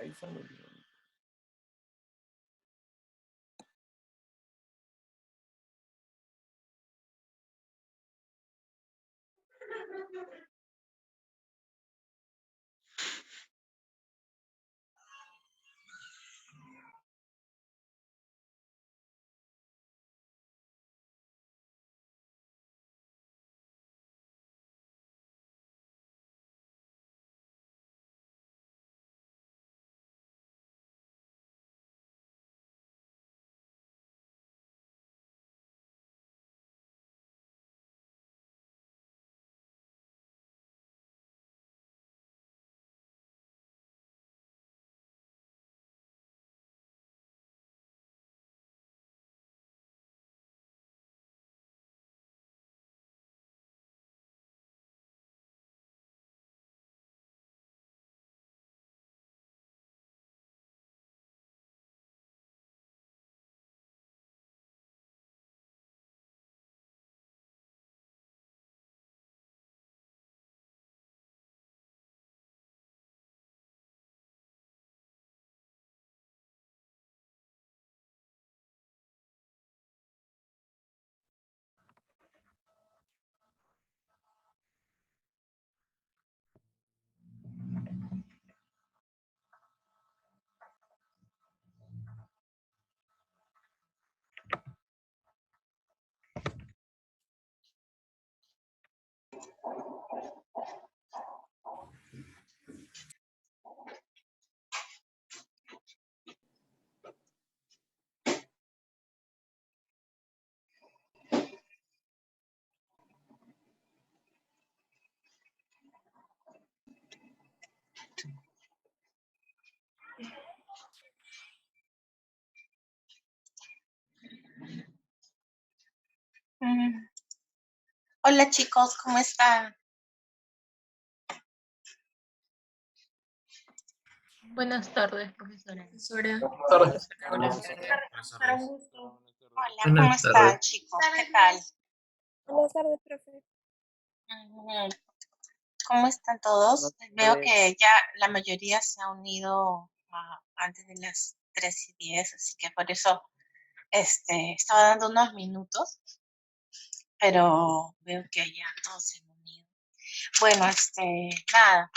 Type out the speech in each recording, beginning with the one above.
Ahí está muy bien. Hola chicos, ¿cómo están? Buenas tardes, profesora. Buenas tardes. Hola, Buenas tardes. para un gusto. Hola, ¿cómo Buenas están tardes. chicos? ¿Qué tal? Buenas tardes, profe. Mm, ¿Cómo están todos? Veo que ya la mayoría se ha unido antes de las 3:10, así que por eso estaba dando unos minutos, pero veo que ya todos se han unido. Bueno, nada,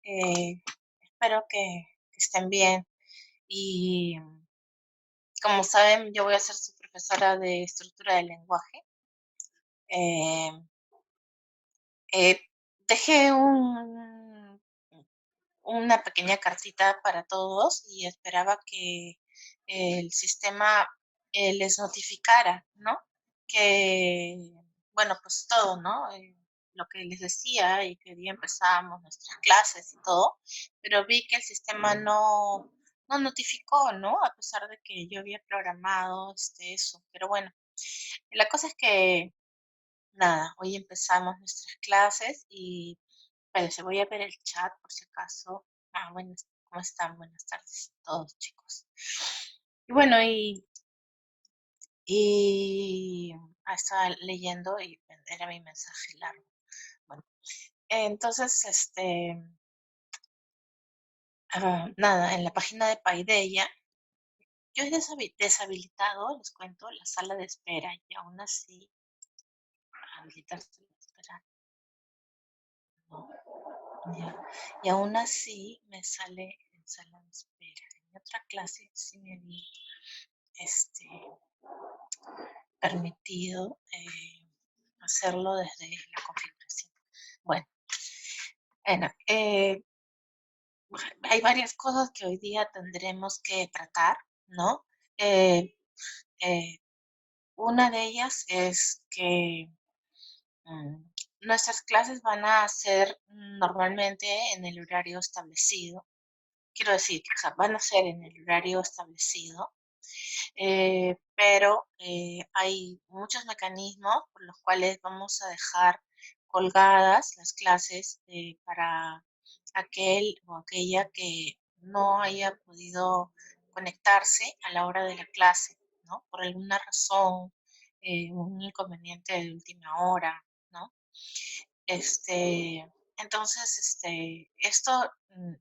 eh, espero que estén bien y como saben, yo voy a ser su profesora de estructura del lenguaje. Eh, eh, Dejé una pequeña cartita para todos y esperaba que el sistema les notificara, ¿no? Que, bueno, pues todo, ¿no? Lo que les decía y que día empezamos nuestras clases y todo, pero vi que el sistema no notificó, ¿no? A pesar de que yo había programado eso. Pero bueno, la cosa es que, nada, hoy empezamos nuestras clases y se voy a ver el chat por si acaso. Bueno, ¿cómo están? Buenas tardes a todos, chicos. Y bueno, estaba leyendo y era mi mensaje largo. Bueno, entonces, nada, en la página de Paideia, yo he deshabilitado, les cuento, la sala de espera y aún así, habilitar sala de espera, no, ya. Y aún así me sale en sala de espera. En otra clase sí me vi este, permitido hacerlo desde la configuración. Bueno, bueno hay varias cosas que hoy día tendremos que tratar, ¿no? Eh, eh, una de ellas es que nuestras clases van a ser normalmente en el horario establecido. Quiero decir, o sea, van a ser en el horario establecido, pero hay muchos mecanismos por los cuales vamos a dejar colgadas las clases para aquel o aquella que no haya podido conectarse a la hora de la clase, ¿no? Por alguna razón, un inconveniente de última hora, ¿no? Entonces, esto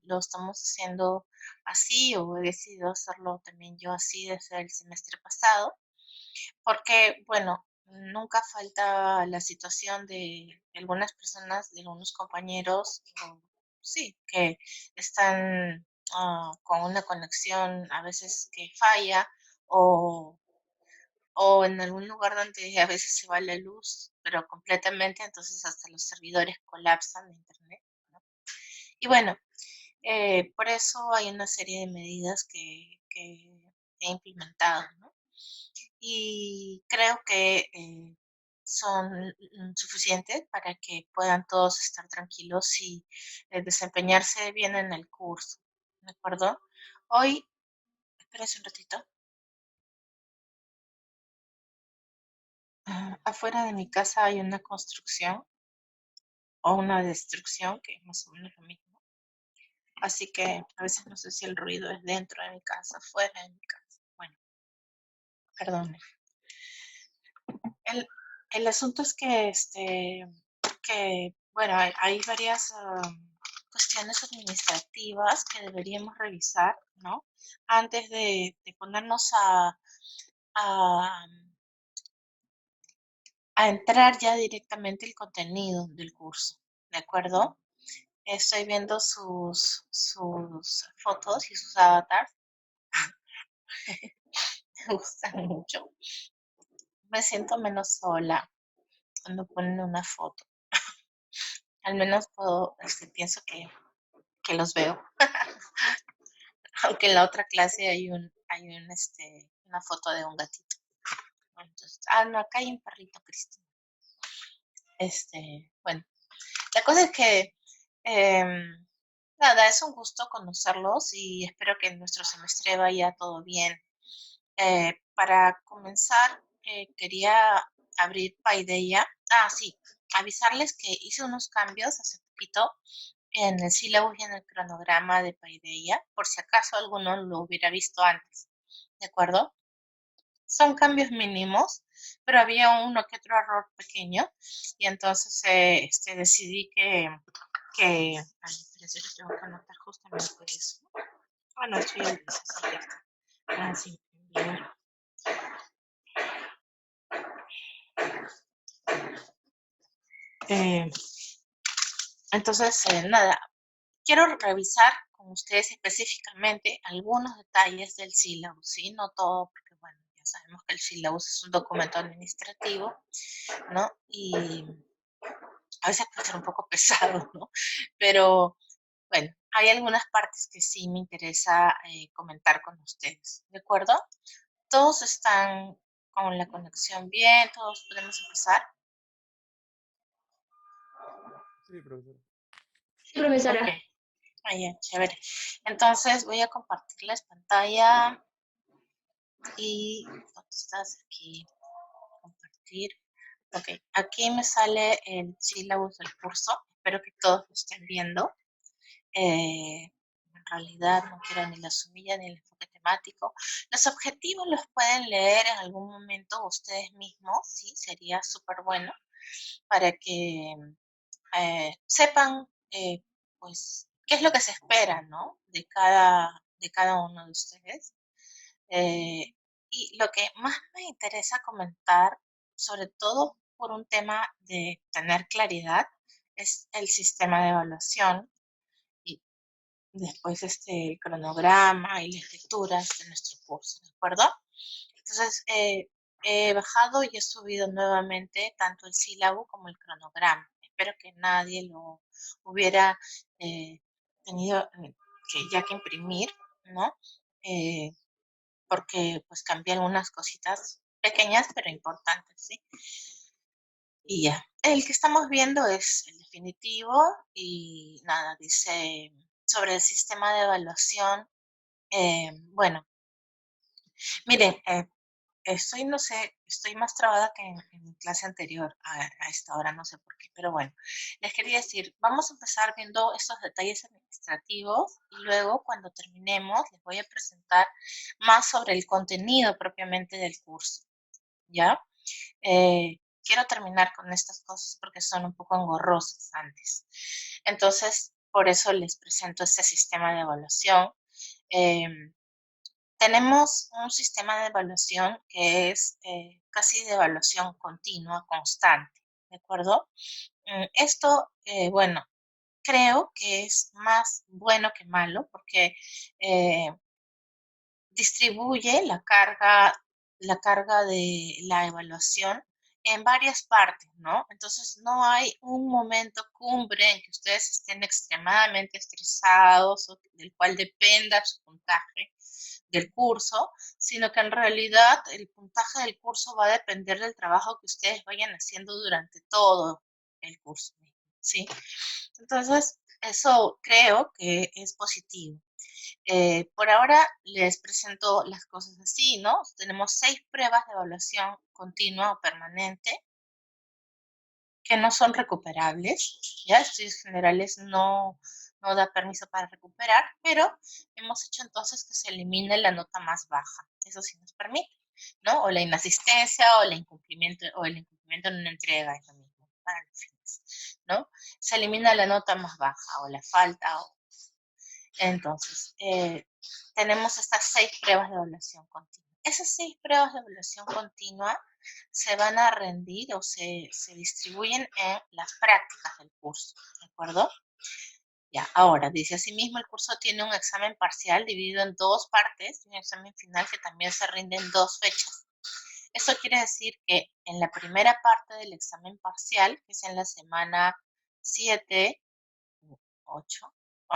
lo estamos haciendo así, o he decidido hacerlo también yo así desde el semestre pasado, porque, bueno, nunca falta la situación de algunas personas, de algunos compañeros, sí, que están con una conexión a veces que falla, o en algún lugar donde a veces se va la luz, pero completamente, entonces hasta los servidores colapsan de internet, ¿no? Y bueno, por eso hay una serie de medidas que he implementado, ¿no? Y creo que son suficientes para que puedan todos estar tranquilos y desempeñarse bien en el curso, ¿de acuerdo? Hoy, espérense un ratito. Afuera de mi casa hay una construcción o una destrucción, que es más o menos lo mismo. Así que a veces no sé si el ruido es dentro de mi casa, fuera de mi casa. Bueno, perdón. El asunto es que, bueno, hay varias cuestiones administrativas que deberíamos revisar, ¿no? Antes de ponernos a, a entrar ya directamente el contenido del curso, ¿de acuerdo? Estoy viendo sus fotos y sus avatars. Me gustan mucho. Me siento menos sola cuando ponen una foto. Al menos pienso que los veo. Aunque en la otra clase una foto de un gatito. Entonces, no, acá hay un perrito, Cristina. Bueno, la cosa es que, nada, es un gusto conocerlos y espero que en nuestro semestre vaya todo bien. Para comenzar, quería abrir Paideia. Sí, avisarles que hice unos cambios hace poquito en el sílabus y en el cronograma de Paideia, por si acaso alguno lo hubiera visto antes, ¿de acuerdo? Son cambios mínimos, pero había uno que otro error pequeño, y entonces decidí ay, pero eso lo tengo que anotar justamente por eso. Ah, no, esto ya lo hice, sí, ya está. Ah, sí, bien. Entonces, nada, quiero revisar con ustedes específicamente algunos detalles del sílabus, ¿sí? No todo, porque bueno, ya sabemos que el sílabus es un documento administrativo, ¿no? Y a veces puede ser un poco pesado, ¿no? Pero bueno, hay algunas partes que sí me interesa comentar con ustedes, ¿de acuerdo? ¿Todos están con la conexión bien? ¿Todos podemos empezar? Sí, profesor. Sí, profesora. Ok, ya, chévere. Entonces voy a compartirles pantalla y ¿dónde estás? Aquí, compartir. Ok, aquí me sale el sílabus del curso. Espero que todos lo estén viendo. En realidad no quiero ni la sumilla ni el enfoque temático. Los objetivos los pueden leer en algún momento ustedes mismos, ¿sí? Sería súper bueno para que sepan, pues, qué es lo que se espera, ¿no? De cada uno de ustedes. Eh, y lo que más me interesa comentar, sobre todo por un tema de tener claridad, es el sistema de evaluación y después el cronograma y las lecturas de nuestro curso, ¿de acuerdo? Entonces, he bajado y he subido nuevamente tanto el sílabo como el cronograma. Espero que nadie lo hubiera eh, tenido que ya que imprimir, ¿no? Eh, porque pues cambié algunas cositas pequeñas pero importantes, ¿sí? Y ya. El que estamos viendo es el definitivo y nada, dice sobre el sistema de evaluación. Bueno, miren, no sé, estoy más trabada que en mi clase anterior a esta hora, no sé por qué, pero bueno, les quería decir, vamos a empezar viendo estos detalles administrativos y luego cuando terminemos les voy a presentar más sobre el contenido propiamente del curso, ¿ya? Quiero terminar con estas cosas porque son un poco engorrosas antes. Entonces, por eso les presento este sistema de evaluación. Eh, Tenemos un sistema de evaluación que es casi de evaluación continua, constante, ¿de acuerdo? Esto, bueno, creo que es más bueno que malo porque eh, distribuye la carga de la evaluación en varias partes, ¿no? Entonces no hay un momento cumbre en que ustedes estén extremadamente estresados o del cual dependa su puntaje del curso, sino que en realidad el puntaje del curso va a depender del trabajo que ustedes vayan haciendo durante todo el curso, ¿sí? Entonces, eso creo que es positivo. Por ahora les presento las cosas así, ¿no? Tenemos 6 pruebas de evaluación continua o permanente que no son recuperables, ¿ya? Estudios generales no da permiso para recuperar, pero hemos hecho entonces que se elimine la nota más baja. Eso sí nos permite, ¿no? O la inasistencia o el incumplimiento en una entrega es lo mismo para los fines, ¿no? Se elimina la nota más baja o la falta. Entonces, tenemos estas 6 pruebas de evaluación continua. Esas 6 pruebas de evaluación continua se van a rendir o se distribuyen en las prácticas del curso, ¿de acuerdo? Ya, ahora, dice asimismo, el curso tiene un examen parcial dividido en 2 partes y un examen final que también se rinde en 2 fechas. Eso quiere decir que en la primera parte del examen parcial, que es en la semana 7, 8,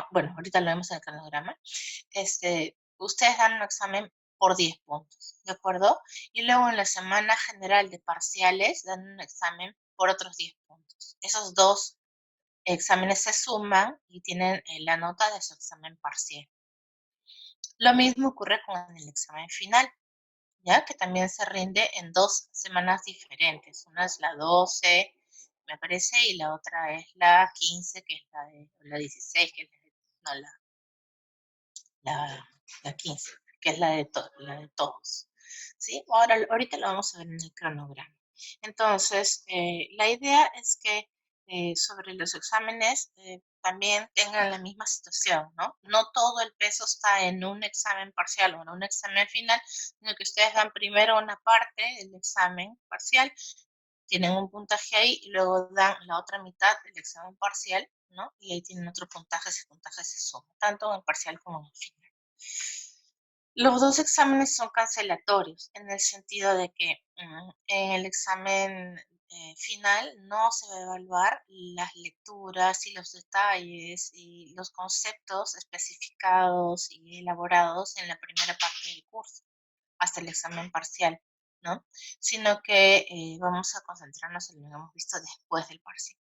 bueno, ahorita lo vemos en el cronograma, ustedes dan un examen por 10 puntos, ¿de acuerdo? Y luego en la semana general de parciales dan un examen por otros 10 puntos. Esos dos exámenes se suman y tienen la nota de su examen parcial. Lo mismo ocurre con el examen final, ¿ya? Que también se rinde en 2 semanas diferentes. Una es la 12 me parece, y la otra es la 15, que es la 16, que es no, la 15, que es la de todos. ¿Sí? Ahorita lo vamos a ver en el cronograma. Entonces, la idea es que sobre los exámenes también tengan la misma situación, ¿no? No todo el peso está en un examen parcial o en un examen final, sino que ustedes dan primero una parte del examen parcial, tienen un puntaje ahí y luego dan la otra mitad del examen parcial, ¿no? Y ahí tienen otro puntaje, ese puntaje se suma, tanto en el parcial como en el final. Los dos exámenes son cancelatorios, en el sentido de que en el examen final no se va a evaluar las lecturas y los detalles y los conceptos especificados y elaborados en la primera parte del curso, hasta el examen parcial, ¿no? Sino que vamos a concentrarnos en lo que hemos visto después del parcial.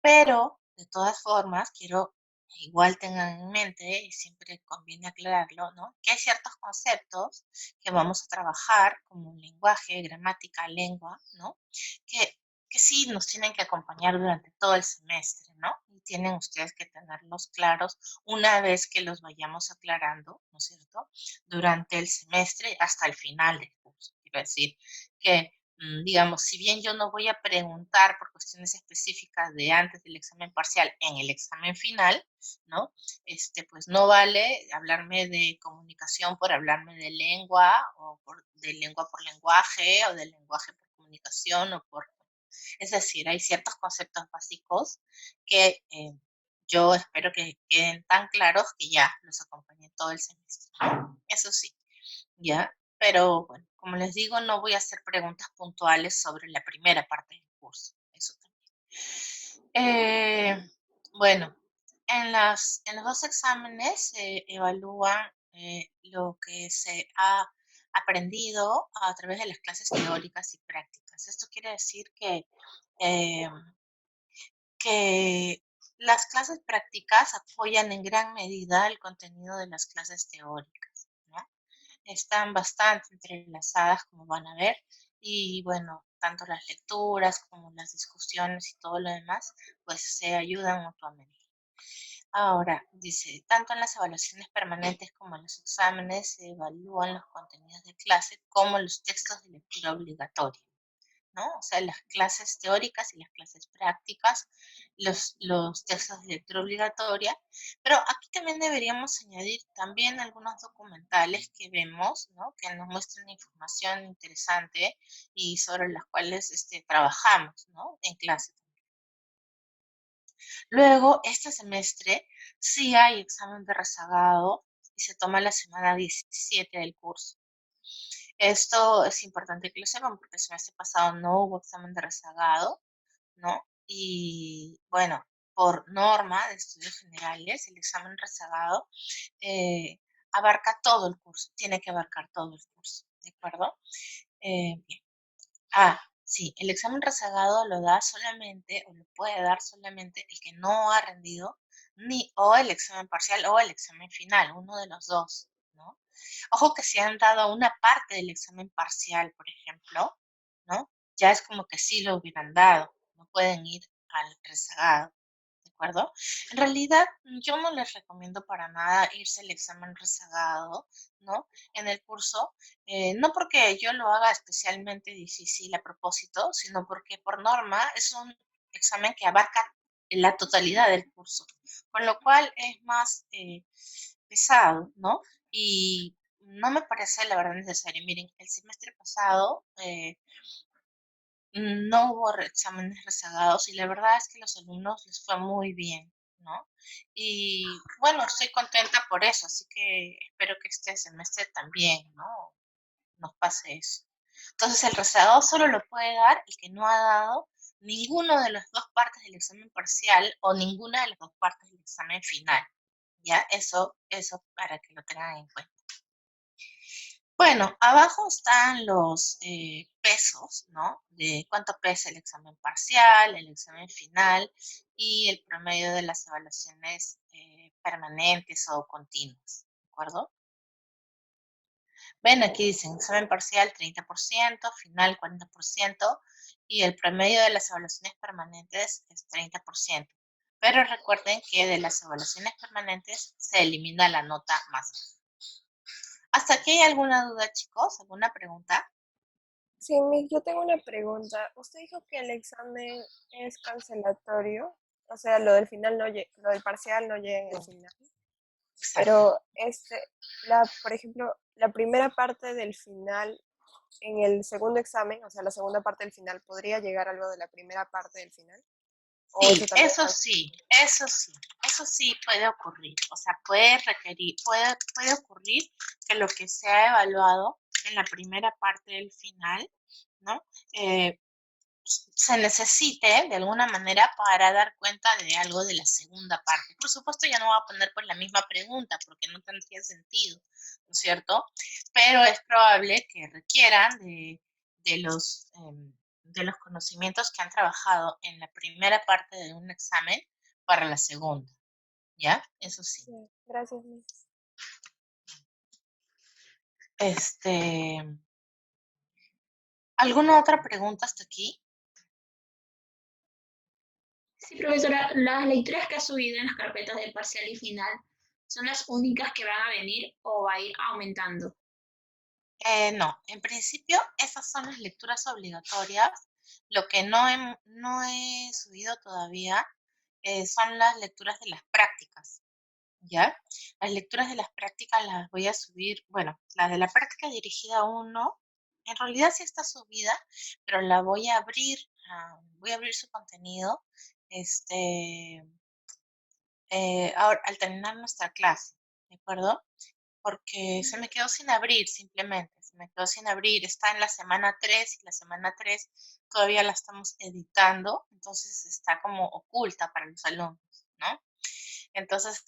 Pero, de todas formas, quiero igual tengan en mente, y siempre conviene aclararlo, ¿no? Que hay ciertos conceptos que vamos a trabajar, como lenguaje, gramática, lengua, ¿no? Que sí nos tienen que acompañar durante todo el semestre, ¿no? Y tienen ustedes que tenerlos claros una vez que los vayamos aclarando, ¿no es cierto? Durante el semestre hasta el final del curso. Quiero decir que digamos, si bien yo no voy a preguntar por cuestiones específicas de antes del examen parcial en el examen final, ¿no? Pues no vale hablarme de comunicación por hablarme de lengua, o de lengua por lenguaje, o de lenguaje por comunicación, es decir, hay ciertos conceptos básicos que yo espero que queden tan claros que ya los acompañe todo el semestre, ¿no? Eso sí, ¿ya? Pero bueno, como les digo, no voy a hacer preguntas puntuales sobre la primera parte del curso, eso también. Bueno, en los dos exámenes se evalúan lo que se ha aprendido a través de las clases teóricas y prácticas. Esto quiere decir eh, que las clases prácticas apoyan en gran medida el contenido de las clases teóricas, ¿no? Están bastante entrelazadas, como van a ver, y bueno, tanto las lecturas como las discusiones y todo lo demás, pues se ayudan mutuamente. Ahora, dice, tanto en las evaluaciones permanentes como en los exámenes se evalúan los contenidos de clase como los textos de lectura obligatoria, ¿no? O sea, las clases teóricas y las clases prácticas, los textos de lectura obligatoria, pero aquí también deberíamos añadir también algunos documentales que vemos, ¿no? Que nos muestran información interesante y sobre las cuales trabajamos, ¿no? En clase. Luego, este semestre sí hay examen de rezagado y se toma la semana 17 del curso. Esto es importante que lo sepan porque el semestre pasado no hubo examen de rezagado, ¿no? Y bueno, por norma de estudios generales, el examen rezagado abarca todo el curso, tiene que abarcar todo el curso, ¿de acuerdo? Bien. Sí, el examen rezagado lo da solamente, o lo puede dar solamente el que no ha rendido o el examen parcial o el examen final, uno de los dos, ¿no? Ojo que si han dado una parte del examen parcial, por ejemplo, ¿no? Ya es como que sí lo hubieran dado, no pueden ir al rezagado, ¿de acuerdo? En realidad, yo no les recomiendo para nada irse al examen rezagado, ¿no? En el curso, no porque yo lo haga especialmente difícil a propósito, sino porque por norma es un examen que abarca la totalidad del curso, con lo cual es más pesado, ¿no? Y no me parece la verdad necesario. Miren, el semestre pasado no hubo exámenes rezagados y la verdad es que los alumnos les fue muy bien, ¿no? Y bueno, estoy contenta por eso, así que espero que este semestre también, ¿no? Nos pase eso. Entonces el rezagado solo lo puede dar el que no ha dado ninguno de las dos partes del examen parcial o ninguna de las dos partes del examen final. ¿Ya? Eso para que lo tengan en cuenta. Bueno, abajo están los pesos, ¿no? De cuánto pesa el examen parcial, el examen final y el promedio de las evaluaciones permanentes o continuas, ¿de acuerdo? Ven, aquí dicen examen parcial 30%, final 40% y el promedio de las evaluaciones permanentes es 30%. Pero recuerden que de las evaluaciones permanentes se elimina la nota más. ¿Hasta aquí hay alguna duda, chicos? ¿Alguna pregunta? Sí, Miss, yo tengo una pregunta. Usted dijo que el examen es cancelatorio, o sea, lo del final no lo del parcial no llega en el final. Exacto. Pero por ejemplo, la primera parte del final en el segundo examen, o sea, la segunda parte del final, ¿podría llegar algo de la primera parte del final? ¿O Sí, eso también eso es sí, eso sí puede ocurrir. O sea, puede ocurrir que lo que se ha evaluado en la primera parte del final, ¿no? Se necesite de alguna manera para dar cuenta de algo de la segunda parte. Por supuesto, ya no voy a poner pues la misma pregunta porque no tendría sentido, ¿no es cierto? Pero es probable que requieran de los, de los conocimientos que han trabajado en la primera parte de un examen para la segunda, ¿ya? Eso sí. Sí, gracias, Miss. ¿Alguna otra pregunta hasta aquí? Sí, profesora, las lecturas que ha subido en las carpetas del parcial y final, ¿son las únicas que van a venir o va a ir aumentando? No, en principio esas son las lecturas obligatorias. Lo que no he subido todavía son las lecturas de las prácticas, ¿ya? Las lecturas de las prácticas las voy a subir, bueno, la de la práctica dirigida a uno, en realidad sí está subida, pero la voy a abrir su contenido, ahora, al terminar nuestra clase, ¿de acuerdo? Porque se me quedó sin abrir simplemente, se me quedó sin abrir, está en la semana 3 y la semana 3 todavía la estamos editando, entonces está como oculta para los alumnos, ¿no? Entonces,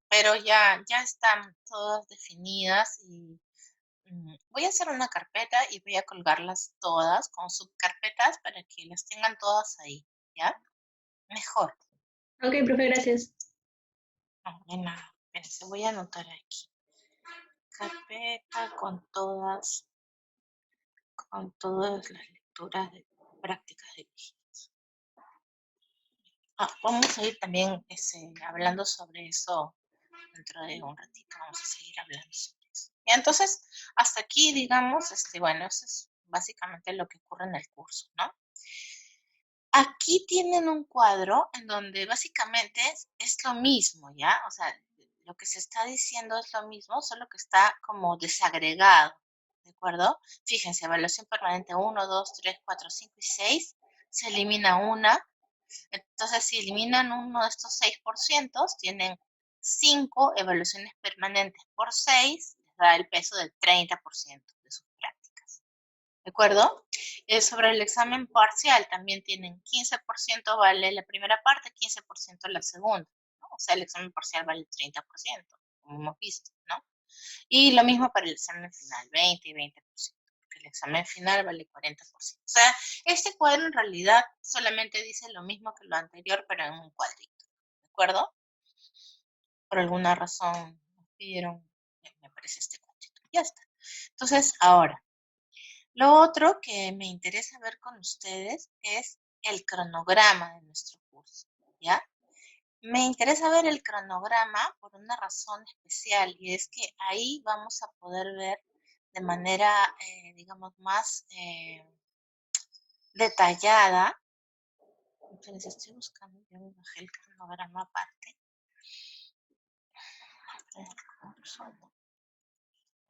pero ya están todas definidas y voy a hacer una carpeta y voy a colgarlas todas con subcarpetas para que las tengan todas ahí, ¿ya? Mejor. Ok, profe, gracias. No, de nada. Espérense, voy a anotar aquí. Carpeta con todas las lecturas de prácticas dirigidas. Vamos a ir también hablando sobre eso dentro de un ratito. Vamos a seguir hablando sobre eso. Y entonces, hasta aquí, digamos, bueno, eso es básicamente lo que ocurre en el curso, ¿no? Aquí tienen un cuadro en donde básicamente es lo mismo, ¿ya? O sea, lo que se está diciendo es lo mismo, solo que está como desagregado, ¿de acuerdo? Fíjense, evaluación permanente 1, 2, 3, 4, 5 y 6, se elimina una. Entonces, si eliminan uno de estos 6%, tienen 5 evaluaciones permanentes por 6, les da el peso del 30% de sus prácticas. ¿De acuerdo? Sobre el examen parcial también tienen 15% vale la primera parte, 15% la segunda, ¿no? O sea, el examen parcial vale el 30%, como hemos visto, ¿no? Y lo mismo para el examen final, 20 y 20%, porque el examen final vale 40%. O sea, este cuadro en realidad solamente dice lo mismo que lo anterior, pero en un cuadrito, ¿de acuerdo? Por alguna razón nos pidieron, me parece este cuadrito. Ya está. Entonces, ahora, lo otro que me interesa ver con ustedes es el cronograma de nuestro curso, ¿ya? Me interesa ver el cronograma por una razón especial y es que ahí vamos a poder ver de manera, digamos, más detallada. Entonces, estoy buscando, ya me bajé el cronograma aparte.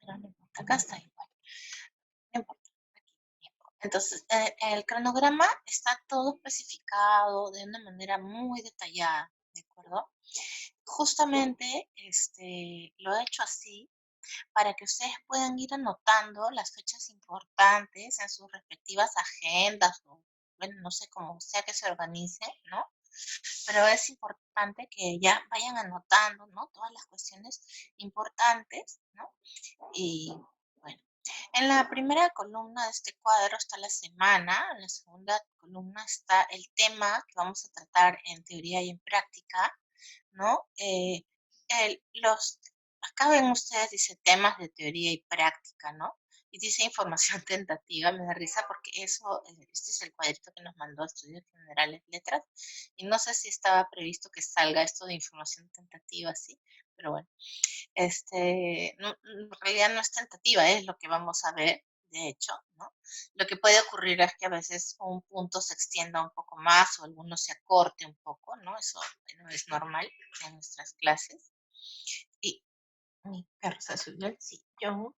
Pero no importa, acá está igual. No importa. Entonces, el cronograma está todo especificado de una manera muy detallada, ¿de acuerdo? Justamente lo he hecho así para que ustedes puedan ir anotando las fechas importantes en sus respectivas agendas o, bueno, no sé cómo sea que se organice, ¿no? Pero es importante que ya vayan anotando, ¿no? Todas las cuestiones importantes, ¿no? Y bueno, en la primera columna de este cuadro está la semana, en la segunda columna está el tema que vamos a tratar en teoría y en práctica, ¿no? acá ven ustedes, dice temas de teoría y práctica, ¿no? Y dice información tentativa, me da risa porque eso, este es el cuadrito que nos mandó Estudios Generales Letras, y no sé si estaba previsto que salga esto de información tentativa, sí, pero bueno, en realidad no es tentativa, es lo que vamos a ver, de hecho, ¿no? Lo que puede ocurrir es que a veces un punto se extienda un poco más o alguno se acorte un poco, ¿no? Eso no es normal en nuestras clases. Y mi perro se subió al sillón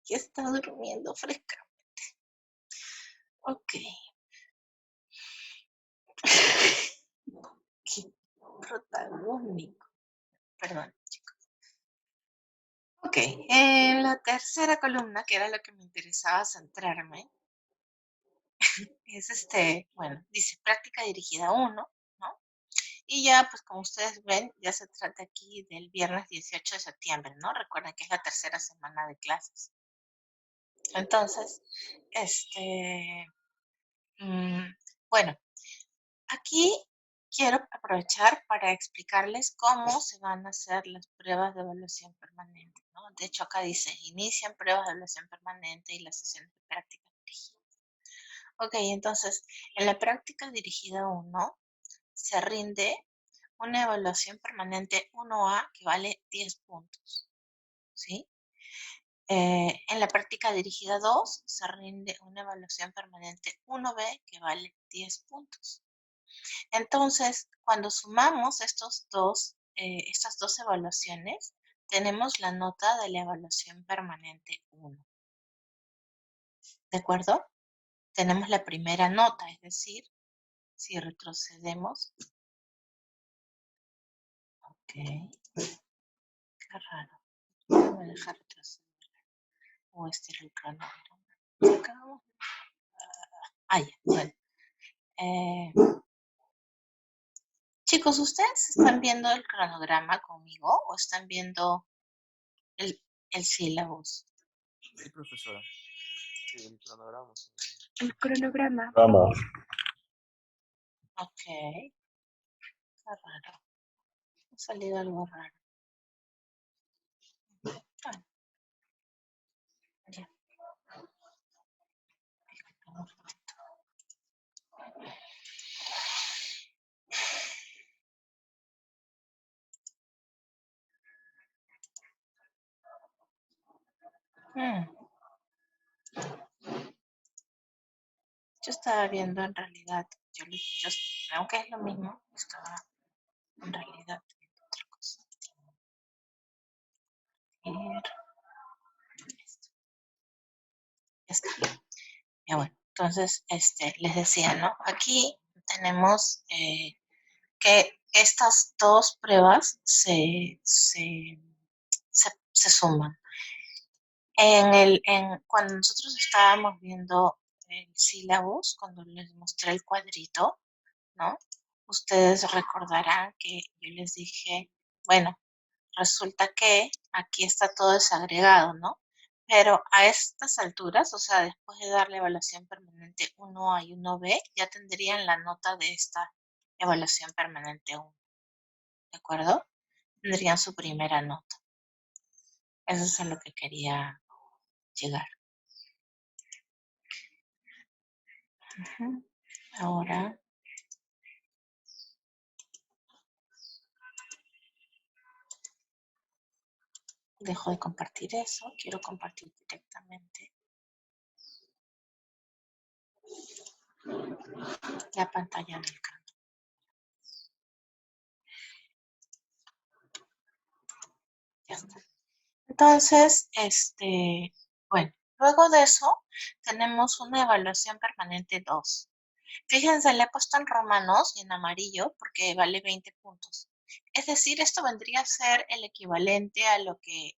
y está durmiendo frescamente. Ok. Qué protagónico. Perdón, chicos. Ok, en la tercera columna, que era lo que me interesaba centrarme, es bueno, dice práctica dirigida 1, ¿no? Y ya, pues como ustedes ven, ya se trata aquí del viernes 18 de septiembre, ¿no? Recuerden que es la tercera semana de clases. Entonces, bueno, aquí quiero aprovechar para explicarles cómo se van a hacer las pruebas de evaluación permanente, ¿no? De hecho, acá dice, inician pruebas de evaluación permanente y las sesiones de práctica dirigida. Ok, entonces, en la práctica dirigida 1 se rinde una evaluación permanente 1A que vale 10 puntos, ¿sí? En la práctica dirigida 2 se rinde una evaluación permanente 1B que vale 10 puntos. Entonces, cuando sumamos estas dos evaluaciones, tenemos la nota de la evaluación permanente 1. ¿De acuerdo? Tenemos la primera nota, es decir, si retrocedemos. Ok. Qué raro. No me deja retroceder. O este era el cronómetro. Ya, bueno. Chicos, ¿ustedes están viendo el cronograma conmigo o están viendo el sílabus? Sí, profesora. Sí, el cronograma. El cronograma. Ok. Qué raro. Ha salido algo raro. Bueno, ya. Yo estaba viendo en realidad, aunque es lo mismo, estaba en realidad viendo otra cosa. Esto. Ya está. Ya bueno, entonces, les decía, ¿no? Aquí tenemos que estas dos pruebas se suman. Cuando nosotros estábamos viendo el sílabus, cuando les mostré el cuadrito, ¿no? Ustedes recordarán que yo les dije, bueno, resulta que aquí está todo desagregado, ¿no? Pero a estas alturas, o sea, después de dar la evaluación permanente 1A y 1B, ya tendrían la nota de esta evaluación permanente 1, ¿de acuerdo? Tendrían su primera nota. Eso es a lo que quería llegar. Ahora, dejo de compartir eso, quiero compartir directamente la pantalla del canal. Ya está. Entonces, bueno, luego de eso tenemos una evaluación permanente 2. Fíjense, le he puesto en romanos y en amarillo porque vale 20 puntos. Es decir, esto vendría a ser el equivalente a lo que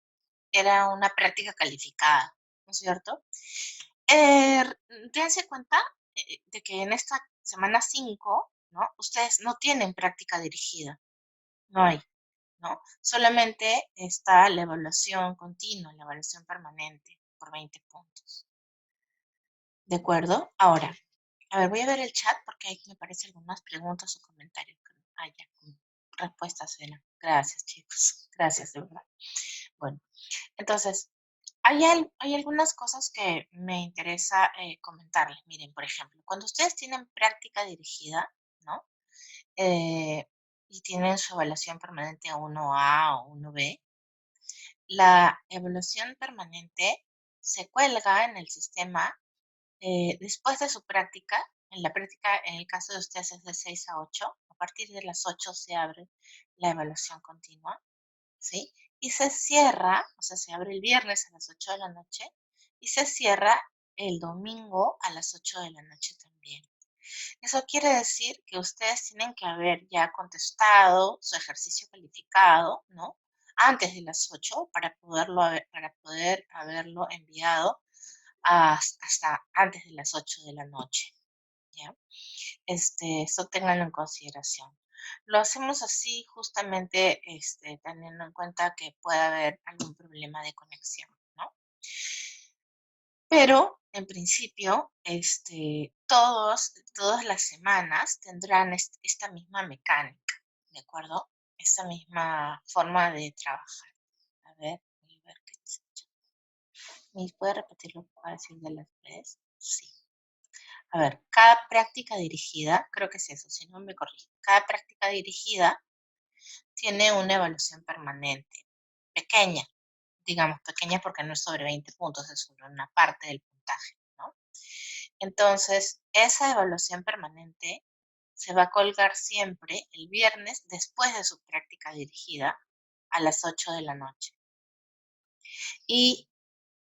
era una práctica calificada, ¿no es cierto? Dense cuenta de que en esta semana 5, ¿no? Ustedes no tienen práctica dirigida, no hay, ¿no? Solamente está la evaluación continua, la evaluación permanente por 20 puntos. ¿De acuerdo? Ahora, a ver, voy a ver el chat porque ahí me parecen algunas preguntas o comentarios que haya respuestas en Gracias, chicos. Gracias, de verdad. Bueno, entonces, hay algunas cosas que me interesa comentarles. Miren, por ejemplo, cuando ustedes tienen práctica dirigida, ¿no? Y tienen su evaluación permanente 1A o 1B, la evaluación permanente se cuelga en el sistema después de su práctica. En la práctica, en el caso de ustedes, es de 6 a 8. A partir de las 8 se abre la evaluación continua, ¿sí? Y se cierra, o sea, se abre el viernes a las 8 de la noche y se cierra el domingo a las 8 de la noche también. Eso quiere decir que ustedes tienen que haber ya contestado su ejercicio calificado, ¿no? Antes de las 8 para poder haberlo enviado hasta antes de las 8 de la noche, ¿ya? Eso ténganlo en consideración. Lo hacemos así justamente teniendo en cuenta que puede haber algún problema de conexión, ¿no? Pero en principio, todas las semanas tendrán esta misma mecánica, ¿de acuerdo? Esta misma forma de trabajar. A ver, voy a ver qué dice. ¿Me puede repetir lo que va a decir de las redes? Sí. A ver, cada práctica dirigida, creo que es eso, si no me corrijo, cada práctica dirigida tiene una evaluación permanente, pequeña, digamos pequeña porque no es sobre 20 puntos, es sobre una parte del puntaje, ¿no? Entonces, esa evaluación permanente se va a colgar siempre el viernes después de su práctica dirigida a las 8 de la noche. Y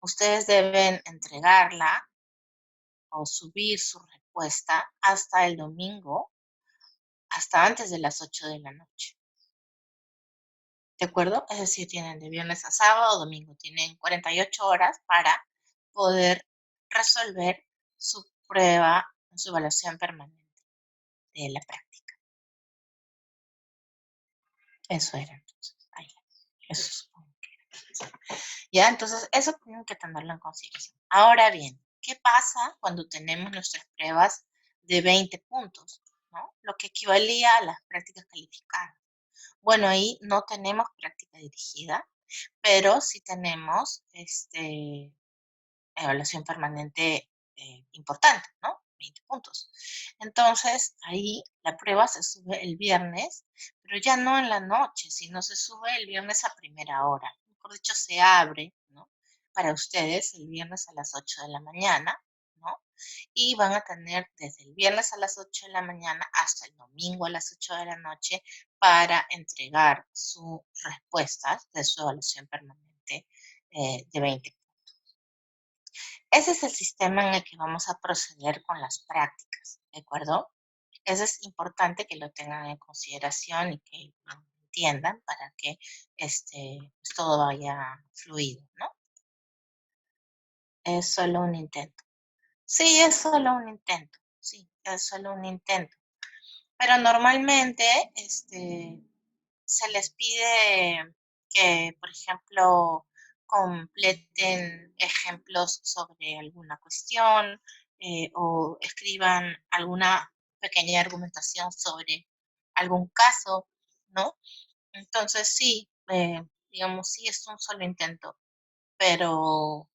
ustedes deben entregarla o subir su respuesta hasta el domingo, hasta antes de las 8 de la noche. ¿De acuerdo? Es decir, tienen de viernes a sábado o domingo, tienen 48 horas para poder resolver su prueba, su evaluación permanente de la práctica. Eso era entonces. Ahí, eso supongo que era. Ya, entonces eso tienen que tenerlo en consideración. Ahora bien, ¿qué pasa cuando tenemos nuestras pruebas de 20 puntos? ¿No? Lo que equivalía a las prácticas calificadas. Bueno, ahí no tenemos práctica dirigida, pero sí tenemos evaluación permanente importante, ¿no? 20 puntos. Entonces, ahí la prueba se sube el viernes, pero ya no en la noche, sino se sube el viernes a primera hora. Mejor dicho, se abre, ¿no? Para ustedes el viernes a las 8 de la mañana, ¿no? Y van a tener desde el viernes a las 8 de la mañana hasta el domingo a las 8 de la noche para entregar sus respuestas de su evaluación permanente de 20. Ese es el sistema en el que vamos a proceder con las prácticas, ¿de acuerdo? Eso es importante que lo tengan en consideración y que lo entiendan para que pues todo vaya fluido, ¿no? Es solo un intento. Sí, es solo un intento. Sí, es solo un intento. Pero normalmente se les pide que, por ejemplo, completen ejemplos sobre alguna cuestión o escriban alguna pequeña argumentación sobre algún caso, ¿no? Entonces sí, digamos, sí es un solo intento, pero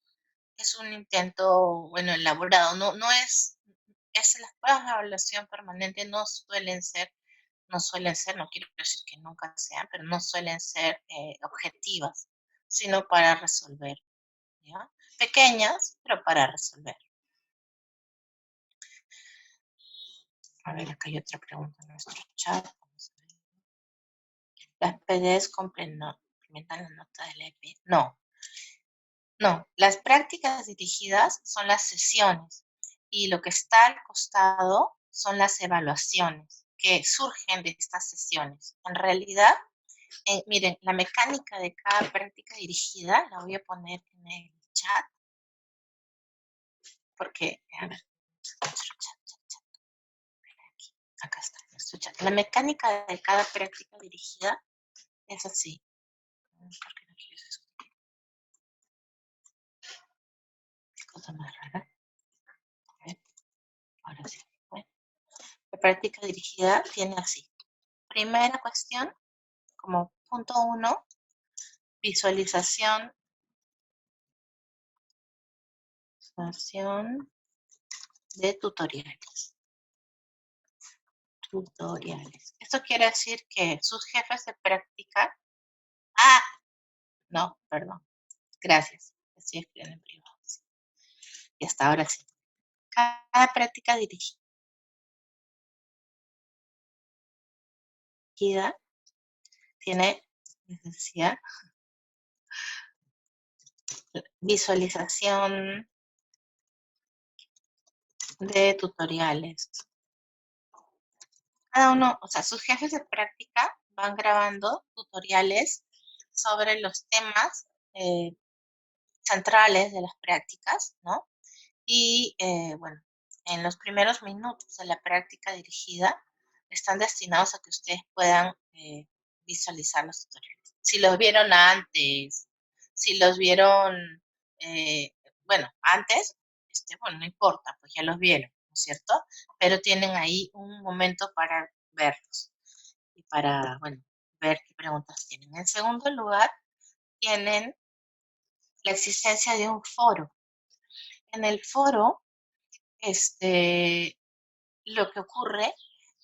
es un intento, bueno, elaborado, no es las pruebas de evaluación permanente no quiero decir que nunca sean, pero no suelen ser objetivas, sino para resolver, ¿ya? Pequeñas, pero para resolver. A ver, acá hay otra pregunta en nuestro chat. Vamos a ver. ¿Las PDs complementan la nota del EP? No. No, las prácticas dirigidas son las sesiones y lo que está al costado son las evaluaciones que surgen de estas sesiones. En realidad, miren, la mecánica de cada práctica dirigida la voy a poner en el chat porque, a ver, nuestro chat. Aquí, acá está nuestro chat. La mecánica de cada práctica dirigida es así. ¿Por qué no quieres escribir? Qué cosa más rara. A ver, ahora sí. Bueno, la práctica dirigida tiene así. Primera cuestión, como Punto 1, visualización de tutoriales. Esto quiere decir que sus jefes de práctica... no, perdón. Gracias. Estoy escribiendo en privado. Sí. Y hasta ahora sí. Cada práctica dirigida tiene, les decía, visualización de tutoriales. Cada uno, o sea, sus jefes de práctica van grabando tutoriales sobre los temas centrales de las prácticas, ¿no? Y bueno, en los primeros minutos de la práctica dirigida están destinados a que ustedes puedan visualizar los tutoriales. Si los vieron antes, si los vieron, bueno, antes, bueno, no importa, pues ya los vieron, ¿no es cierto? Pero tienen ahí un momento para verlos y para, bueno, ver qué preguntas tienen. En segundo lugar, tienen la existencia de un foro. En el foro, lo que ocurre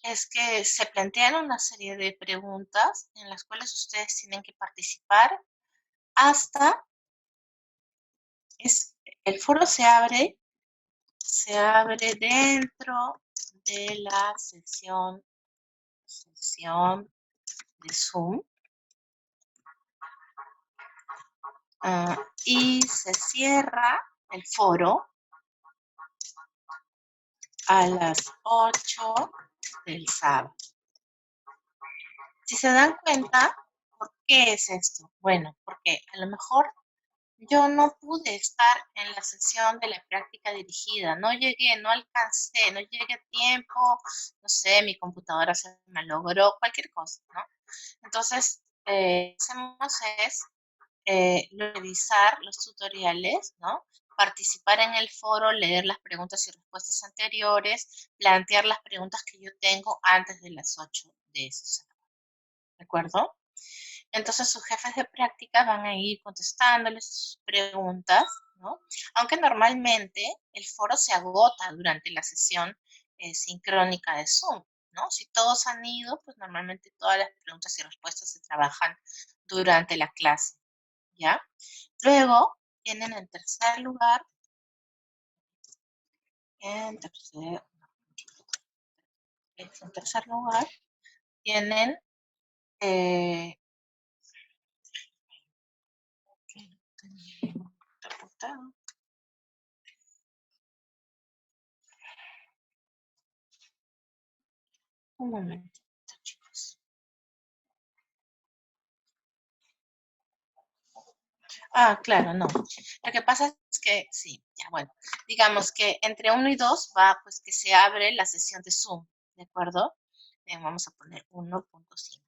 es que se plantean una serie de preguntas en las cuales ustedes tienen que participar hasta... el foro se abre dentro de la sesión de Zoom. Y se cierra el foro a las 8 del sábado. Si se dan cuenta, ¿por qué es esto? Bueno, porque a lo mejor yo no pude estar en la sesión de la práctica dirigida, no llegué, no alcancé, no llegué a tiempo, no sé, mi computadora se me logró, cualquier cosa, ¿no? Entonces, lo que hacemos es revisar los tutoriales, ¿no? Participar en el foro, leer las preguntas y respuestas anteriores, plantear las preguntas que yo tengo antes de las 8 de ese sábado. ¿De acuerdo? Entonces sus jefes de práctica van a ir contestándoles sus preguntas, ¿no? Aunque normalmente el foro se agota durante la sesión sincrónica de Zoom, ¿no? Si todos han ido, pues normalmente todas las preguntas y respuestas se trabajan durante la clase, ¿ya? Luego tienen en tercer lugar, tienen un momentito, chicos. Claro, no. Lo que pasa es que, sí, ya, bueno, digamos que entre 1 y 2 va, pues, que se abre la sesión de Zoom, ¿de acuerdo? Vamos a poner 1.5.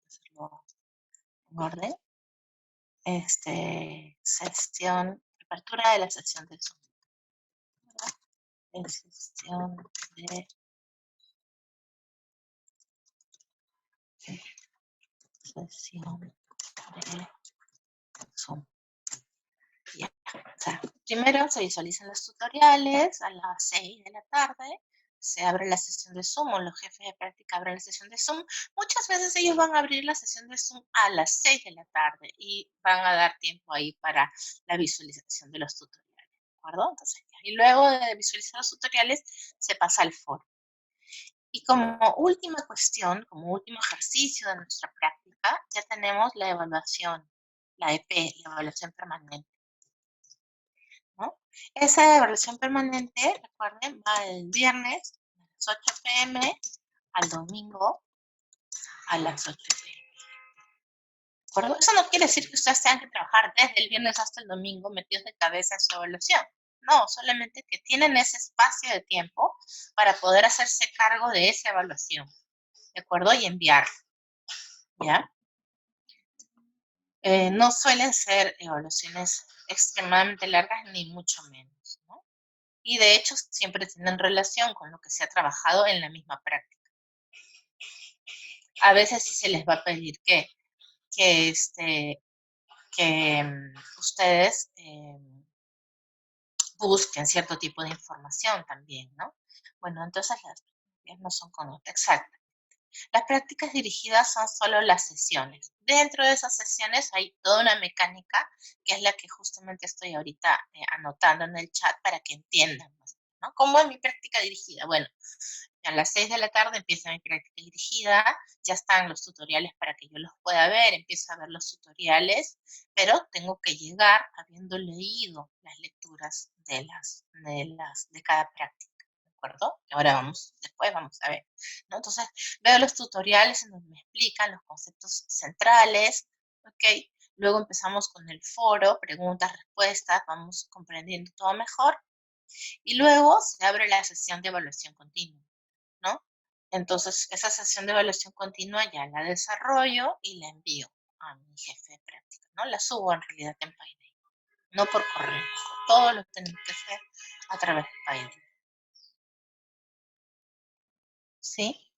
Hacerlo en orden. Sesión, apertura de la sesión de Zoom. Sesión de Zoom. Ya. O sea, primero se visualizan los tutoriales a las 6 de la tarde, se abre la sesión de Zoom o los jefes de práctica abren la sesión de Zoom. Muchas veces ellos van a abrir la sesión de Zoom a las 6 de la tarde y van a dar tiempo ahí para la visualización de los tutoriales, ¿de acuerdo? Entonces, y luego de visualizar los tutoriales se pasa al foro. Y como última cuestión, como último ejercicio de nuestra práctica, ya tenemos la evaluación, la EP, la evaluación permanente, ¿no? Esa evaluación permanente, recuerden, va el viernes a las 8 p.m. al domingo a las 8 p.m. ¿De acuerdo? Eso no quiere decir que ustedes tengan que trabajar desde el viernes hasta el domingo metidos de cabeza en su evaluación. No, solamente que tienen ese espacio de tiempo para poder hacerse cargo de esa evaluación, ¿de acuerdo? Y enviarla, ¿ya? No suelen ser evaluaciones extremadamente largas, ni mucho menos, ¿no? Y de hecho siempre tienen relación con lo que se ha trabajado en la misma práctica. A veces sí se les va a pedir que que, ustedes busquen cierto tipo de información también, ¿no? Bueno, entonces las prácticas no son con nota, exacto. Las prácticas dirigidas son solo las sesiones. Dentro de esas sesiones hay toda una mecánica que es la que justamente estoy ahorita anotando en el chat para que entiendan, ¿no? ¿Cómo es mi práctica dirigida? Bueno, a las 6 de la tarde empieza mi práctica dirigida, ya están los tutoriales para que yo los pueda ver, empiezo a ver los tutoriales, pero tengo que llegar habiendo leído las lecturas de cada práctica, ¿de acuerdo? Ahora después vamos a ver, ¿no? Entonces, veo los tutoriales en donde me explican los conceptos centrales, ¿ok? Luego empezamos con el foro, preguntas, respuestas, vamos comprendiendo todo mejor. Y luego se abre la sesión de evaluación continua, ¿no? Entonces, esa sesión de evaluación continua ya la desarrollo y la envío a mi jefe de práctica, ¿no? La subo en realidad en Payday, no por correo. Todo lo tenemos que hacer a través de Payday. ¿Sí?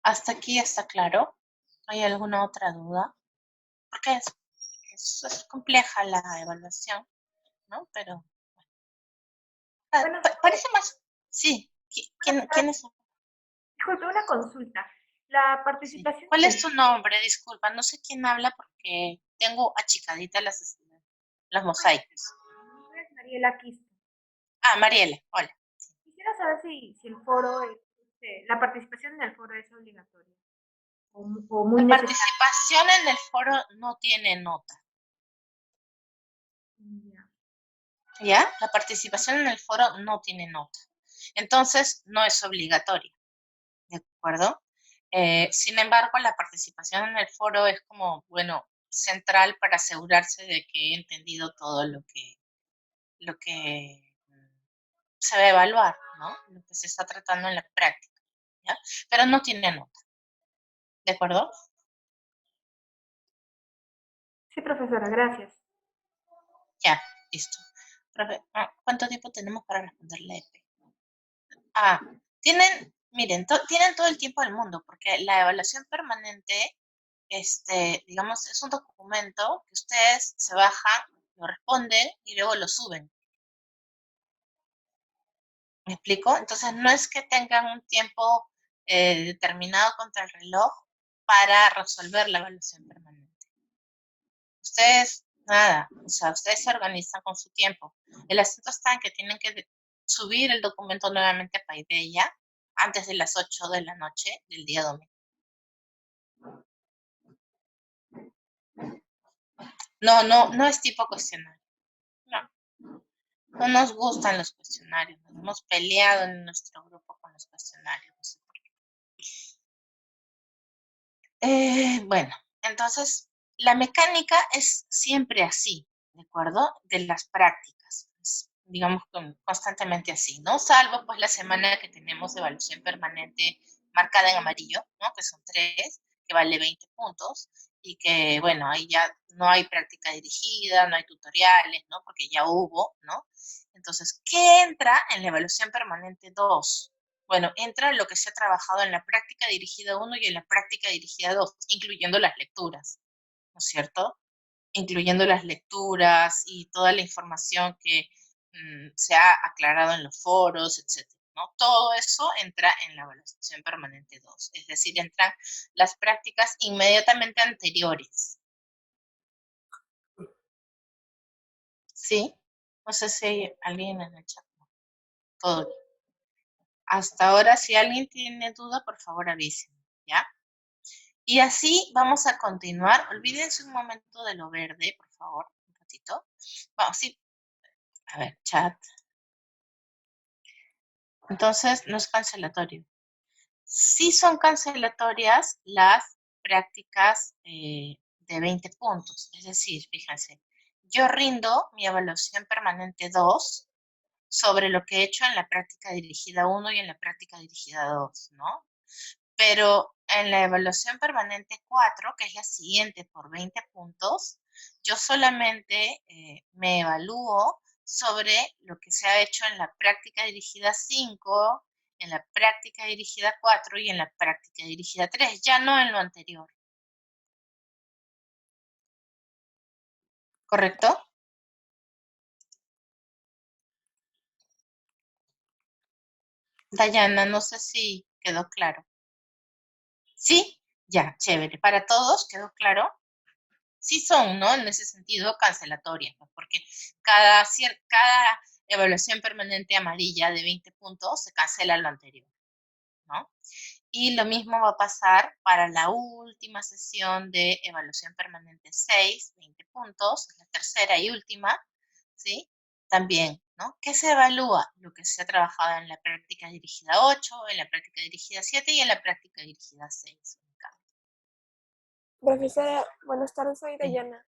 ¿Hasta aquí está claro? ¿Hay alguna otra duda? Porque es compleja la evaluación, ¿no? Pero Bueno, parece más... Sí. ¿Quién es? disculpe, una consulta. La Sí. participación ¿Cuál en es tu nombre? Disculpa, no sé quién habla porque tengo achicaditas los mosaicos. Mi nombre es Mariela Quispe. Ah, Mariela, hola. Quisiera saber si el foro la participación en el foro es obligatoria o muy La necesaria. participación en el foro no tiene nota, Ya. ¿ya? La participación en el foro no tiene nota. Entonces, no es obligatoria, ¿de acuerdo? Sin embargo, la participación en el foro es como, bueno, central para asegurarse de que he entendido todo lo que se va a evaluar, ¿no? Lo que se está tratando en la práctica, ¿ya? Pero no tiene nota, ¿de acuerdo? Sí, profesora, gracias. Ya, listo. Profe, ¿cuánto tiempo tenemos para responder la EP? Miren, tienen todo el tiempo del mundo, porque la evaluación permanente, digamos, es un documento que ustedes se bajan, lo responden y luego lo suben. ¿Me explico? Entonces, no es que tengan un tiempo determinado contra el reloj para resolver la evaluación permanente. Ustedes, nada, o sea, ustedes se organizan con su tiempo. El asunto está en que tienen que subir el documento nuevamente a Paideia antes de las 8 de la noche del día domingo. No es tipo cuestionario. No, no nos gustan los cuestionarios. Nos hemos peleado en nuestro grupo con los cuestionarios. No sé por qué. Bueno, entonces, la mecánica es siempre así, ¿de acuerdo? De las prácticas. Digamos, constantemente así, ¿no? Salvo pues la semana que tenemos de evaluación permanente marcada en amarillo, ¿no? Que son 3, que vale 20 puntos, y que, bueno, ahí ya no hay práctica dirigida, no hay tutoriales, ¿no? Porque ya hubo, ¿no? Entonces, ¿qué entra en la evaluación permanente 2? Bueno, entra lo que se ha trabajado en la práctica dirigida 1 y en la práctica dirigida 2, incluyendo las lecturas, ¿no es cierto? Incluyendo las lecturas y toda la información que se ha aclarado en los foros, etc. ¿no? Todo eso entra en la evaluación permanente 2, es decir, entran las prácticas inmediatamente anteriores. ¿Sí? No sé si hay alguien en el chat. Todo bien. Hasta ahora, si alguien tiene duda, por favor avísenme, ¿ya? Y así vamos a continuar. Olvídense un momento de lo verde, por favor, un ratito. Vamos, sí. A ver, chat. Entonces, no es cancelatorio. Sí son cancelatorias las prácticas de 20 puntos. Es decir, fíjense, yo rindo mi evaluación permanente 2 sobre lo que he hecho en la práctica dirigida 1 y en la práctica dirigida 2, ¿no? Pero en la evaluación permanente 4, que es la siguiente por 20 puntos, yo solamente me evalúo sobre lo que se ha hecho en la práctica dirigida 5, en la práctica dirigida 4 y en la práctica dirigida 3, ya no en lo anterior. ¿correcto? Dayana, no sé si quedó claro. ¿Sí? Ya, chévere. ¿Para todos quedó claro? Sí son, ¿no? En ese sentido, cancelatorias, ¿no? Porque cada evaluación permanente amarilla de 20 puntos se cancela lo anterior, ¿no? Y lo mismo va a pasar para la última sesión de evaluación permanente 6, 20 puntos, la tercera y última, ¿sí? También, ¿no? ¿Qué se evalúa? Lo que se ha trabajado en la práctica dirigida 8, en la práctica dirigida 7 y en la práctica dirigida 6. Profesora, buenas tardes, soy Sí. Dayana.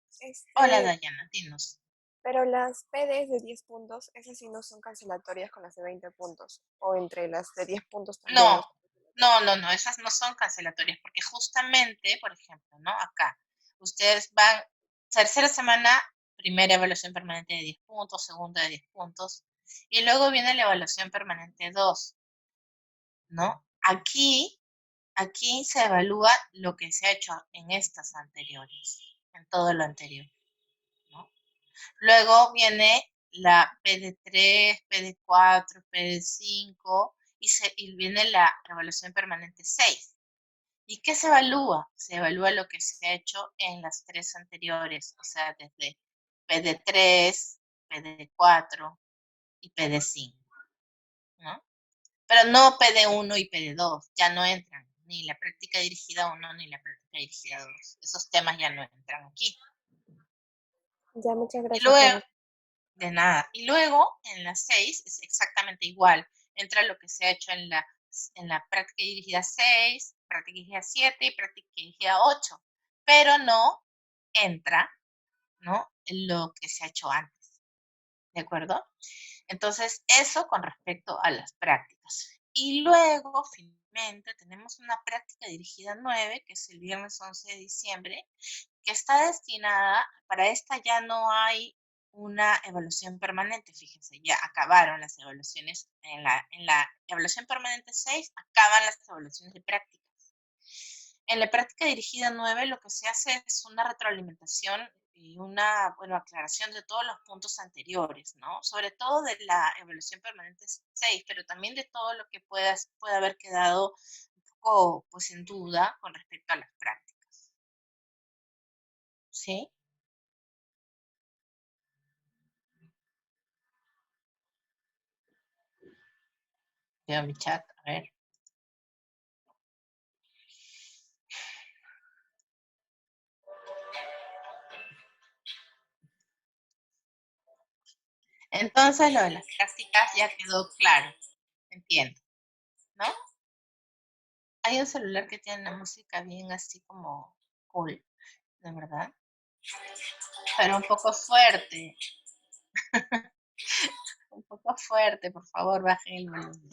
Hola, Dayana, dinos. Pero las PDs de 10 puntos, esas sí no son cancelatorias con las de 20 puntos. O entre las de 10 puntos también no. No, esas no son cancelatorias, porque justamente, por ejemplo, ¿no? Acá, ustedes van, tercera semana, primera evaluación permanente de 10 puntos, segunda de 10 puntos, y luego viene la evaluación permanente 2, ¿no? Aquí se evalúa lo que se ha hecho en estas anteriores, en todo lo anterior, ¿no? Luego viene la PD3, PD4, PD5 y viene la evaluación permanente 6. ¿Y qué se evalúa? Se evalúa lo que se ha hecho en las tres anteriores, o sea, desde PD3, PD4 y PD5, ¿no? Pero no PD1 y PD2, ya no entran, ni la práctica dirigida 1 ni la práctica dirigida 2. Esos temas ya no entran aquí. Ya, muchas Y gracias, luego, profesora. de nada. Y luego, en la 6, es exactamente igual. Entra lo que se ha hecho en la práctica dirigida 6, práctica dirigida 7 y práctica dirigida 8. Pero no entra, ¿no? Lo que se ha hecho antes. ¿De acuerdo? Entonces, eso con respecto a las prácticas. Y luego, finalmente, tenemos una práctica dirigida 9, que es el viernes 11 de diciembre, que está destinada, para esta ya no hay una evaluación permanente, fíjense, ya acabaron las evaluaciones, en la evaluación permanente 6 acaban las evaluaciones de prácticas. En la práctica dirigida 9 lo que se hace es una retroalimentación y una, aclaración de todos los puntos anteriores, ¿no? Sobre todo de la evaluación permanente 6, pero también de todo lo que pueda haber quedado un poco, pues, en duda con respecto a las prácticas. ¿Sí? Veo mi chat, a ver. Entonces, lo de las prácticas ya quedó claro, entiendo, ¿no? Hay un celular que tiene la música bien así como cool, de verdad, pero un poco fuerte, un poco fuerte, por favor, bajen el volumen.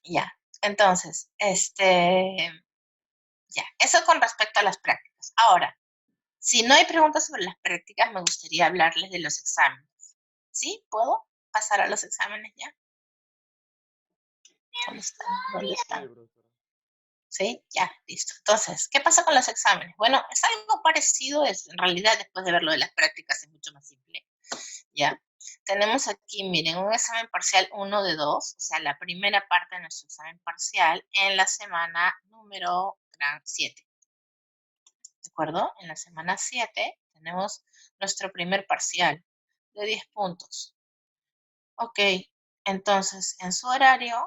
Ya, entonces, ya, eso con respecto a las prácticas. Ahora, si no hay preguntas sobre las prácticas, me gustaría hablarles de los exámenes. ¿Sí? ¿Puedo pasar a los exámenes ya? ¿Dónde están? ¿Dónde Sí, están? profesora. ¿Sí? Ya, listo. Entonces, ¿qué pasa con los exámenes? Bueno, es algo parecido, en realidad después de ver lo de las prácticas es mucho más simple. ¿Ya? Tenemos aquí, miren, un examen parcial 1 de 2, o sea, la primera parte de nuestro examen parcial en la semana número 7. ¿De acuerdo? En la semana 7 tenemos nuestro primer parcial de 10 puntos. Ok, entonces, en su horario,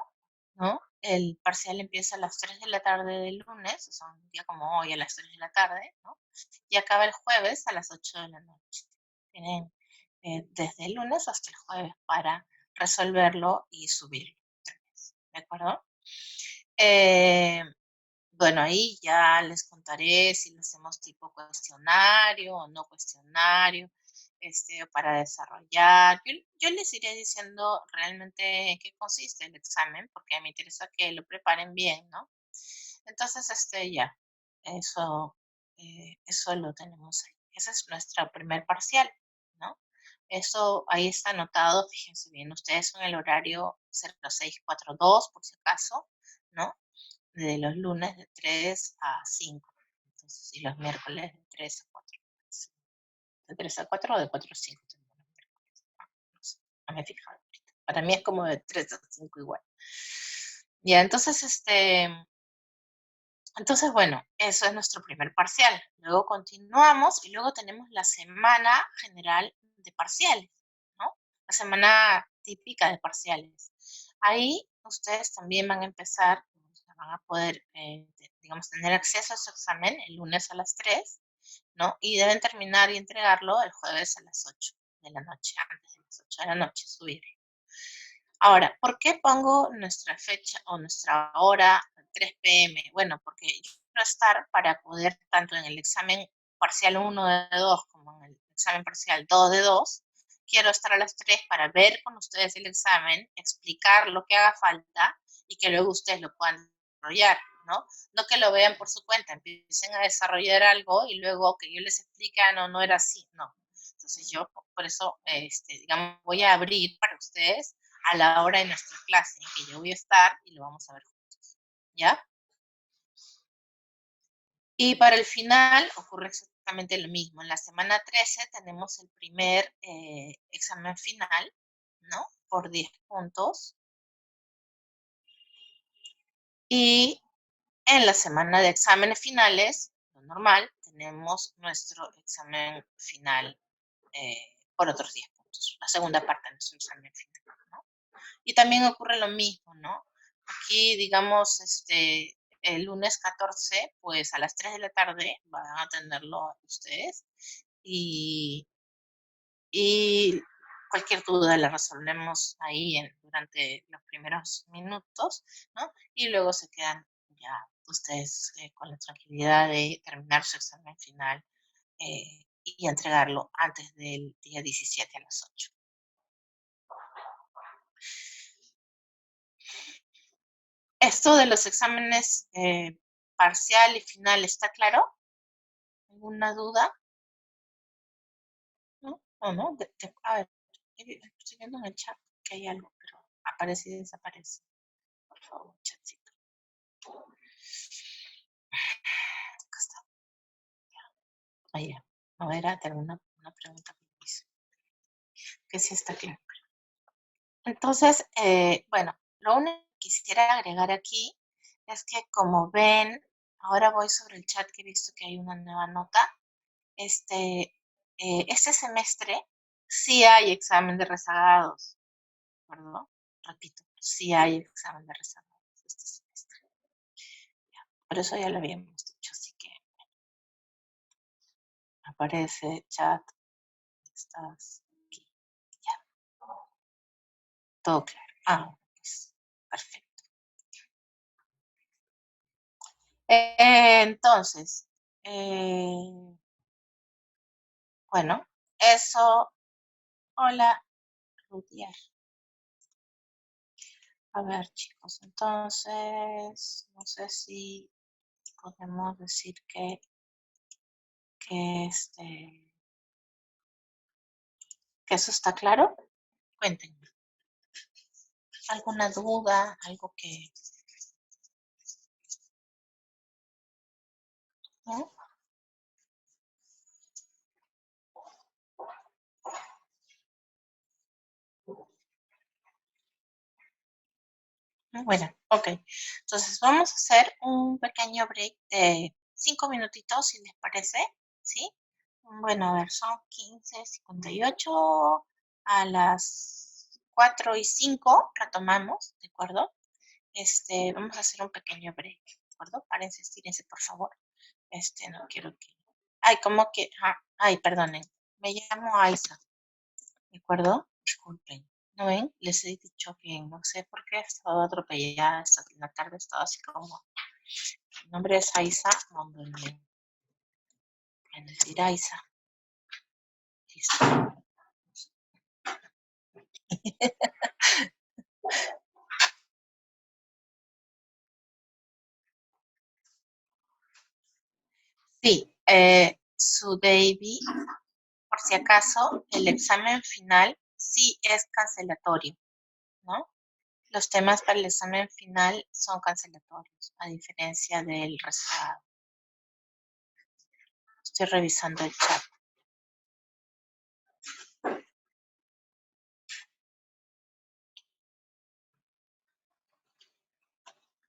¿no? El parcial empieza a las 3 de la tarde del lunes, o sea, un día como hoy a las 3 de la tarde, ¿no? Y acaba el jueves a las 8 de la noche. Tienen desde el lunes hasta el jueves para resolverlo y subirlo. ¿De acuerdo? Bueno, ahí ya les contaré si lo hacemos tipo cuestionario o no cuestionario, para desarrollar. Yo les iré diciendo realmente en qué consiste el examen, porque me interesa que lo preparen bien, ¿no? Entonces, ya, eso, eso lo tenemos ahí. Ese es nuestro primer parcial, ¿no? Eso ahí está anotado, fíjense bien, ustedes son el horario 0642, por si acaso, ¿no? De los lunes de 3 a 5, entonces, y los miércoles de 3 a 4. de 3 a 4 o de 4 a 5. No sé, no me he fijado ahorita. Para mí es como de 3 a 5 igual. Ya, entonces, entonces, bueno, eso es nuestro primer parcial. Luego continuamos y luego tenemos la semana general de parciales, ¿no? La semana típica de parciales. Ahí ustedes también van a empezar, van a poder, digamos, tener acceso a su examen el lunes a las 3, ¿no? Y deben terminar y entregarlo el jueves a las 8 de la noche, antes de las 8 de la noche, subirlo. Ahora, ¿por qué pongo nuestra fecha o nuestra hora 3 p.m.? Bueno, porque yo quiero estar para poder, tanto en el examen parcial 1 de 2 como en el examen parcial 2 de 2, quiero estar a las 3 para ver con ustedes el examen, explicar lo que haga falta y que luego ustedes lo puedan desarrollar, ¿no? No que lo vean por su cuenta, empiecen a desarrollar algo y luego que yo les explique, no era así, no. Entonces yo por eso, digamos, voy a abrir para ustedes a la hora de nuestra clase en que yo voy a estar y lo vamos a ver juntos, ¿ya? Y para el final ocurre exactamente lo mismo. En la semana 13 tenemos el primer examen final, ¿no? Por 10 puntos. Y en la semana de exámenes finales, lo normal, tenemos nuestro examen final por otros 10 puntos. La segunda parte de nuestro examen final, ¿no? Y también ocurre lo mismo, ¿no? Aquí, digamos, el lunes 14, pues a las 3 de la tarde van a tenerlo ustedes y cualquier duda la resolvemos ahí durante los primeros minutos, ¿no? Y luego se quedan ya ustedes con la tranquilidad de terminar su examen final y entregarlo antes del día 17 a las 8. Esto de los exámenes parcial y final, ¿está claro? ¿Alguna duda? ¿No? ¿O no? A ver, estoy viendo en el chat que hay algo, pero aparece y desaparece. Por favor, chatcito. Acá está. Ahí ya. A ver, alguna una pregunta que dice. Que sí está claro. Entonces, bueno, lo único que quisiera agregar aquí es que como ven, ahora voy sobre el chat que he visto que hay una nueva nota. Este semestre sí hay examen de rezagados, ¿verdad? Repito, sí hay examen de rezagados este semestre. Ya, por eso ya lo habíamos dicho, así que aparece chat, estás aquí, ya. Todo claro. Pues, perfecto. Entonces, bueno, eso. Hola, Rudier. A ver, chicos, entonces, no sé si podemos decir que eso está claro. Cuéntenme. ¿Alguna duda? ¿Algo que no? Bueno, ok. Entonces vamos a hacer un pequeño break de 5 minutitos, si les parece, ¿sí? Bueno, a ver, son 15:58. A las 4:05 retomamos, ¿de acuerdo? Vamos a hacer un pequeño break, ¿de acuerdo? Párense, estírense, por favor. No quiero que... Ay, ¿cómo que? Ay, perdonen. Me llamo Aiza, ¿de acuerdo? Disculpen. ¿No ven? Les he dicho bien. No sé por qué he estado atropellada en la tarde. He estado así como... Mi nombre es Aiza Mondolien. Pueden decir Aiza. Listo. Sí, su David, por si acaso, el examen final sí es cancelatorio, ¿no? Los temas para el examen final son cancelatorios, a diferencia del rezagado. Estoy revisando el chat.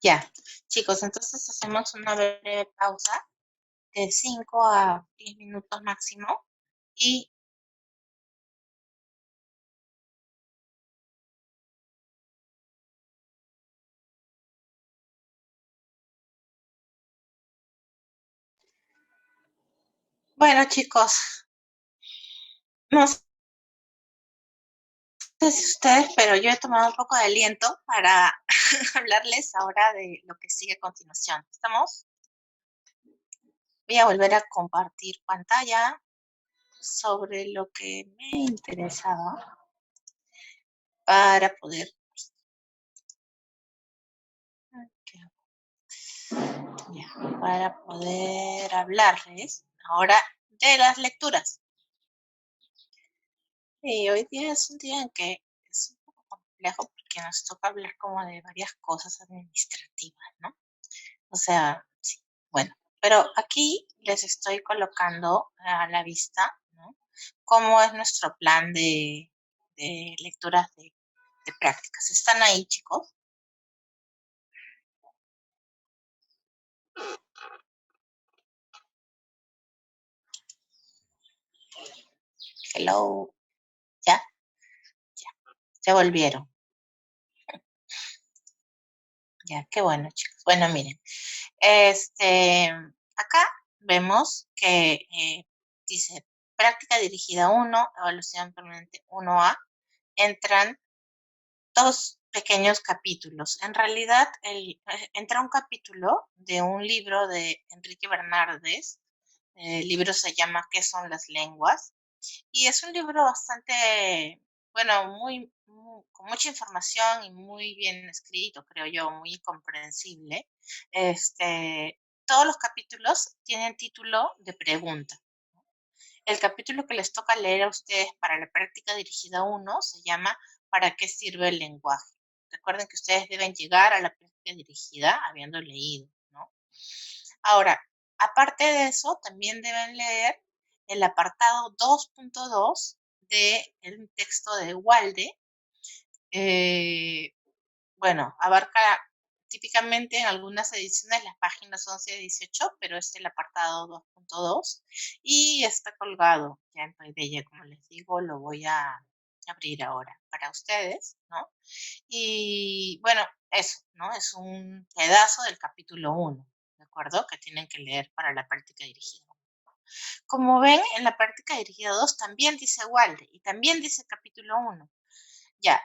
Ya, chicos, entonces hacemos una breve pausa de 5 a 10 minutos máximo y bueno, chicos, no sé si ustedes, pero yo he tomado un poco de aliento para hablarles ahora de lo que sigue a continuación. ¿Estamos? Voy a volver a compartir pantalla sobre lo que me interesaba para poder hablarles ahora de las lecturas. Y hoy día es un día en que es un poco complejo porque nos toca hablar como de varias cosas administrativas, ¿no? O sea, sí, bueno, pero aquí les estoy colocando a la vista, ¿no? Cómo es nuestro plan de lecturas de prácticas. ¿Están ahí, chicos? Hello. ¿Ya? Ya volvieron. Ya, qué bueno, chicos. Bueno, miren, acá vemos que dice práctica dirigida 1, evaluación permanente 1A, entran 2 pequeños capítulos. En realidad, entra un capítulo de un libro de Enrique Bernardes. El libro se llama ¿Qué son las lenguas? Y es un libro bastante, bueno, con mucha información y muy bien escrito, creo yo, muy comprensible. Todos los capítulos tienen título de pregunta. El capítulo que les toca leer a ustedes para la práctica dirigida 1 se llama ¿Para qué sirve el lenguaje? Recuerden que ustedes deben llegar a la práctica dirigida habiendo leído, ¿no? Ahora, aparte de eso, también deben leer el apartado 2.2 del texto de Walde. Bueno, abarca típicamente en algunas ediciones las páginas 11 y 18, pero es el apartado 2.2 y está colgado ya en pantalla, como les digo, lo voy a abrir ahora para ustedes, ¿no? Y bueno, eso, ¿no? Es un pedazo del capítulo 1, ¿de acuerdo? Que tienen que leer para la práctica dirigida. Como ven, en la práctica dirigida 2 también dice Walde y también dice capítulo 1. Ya,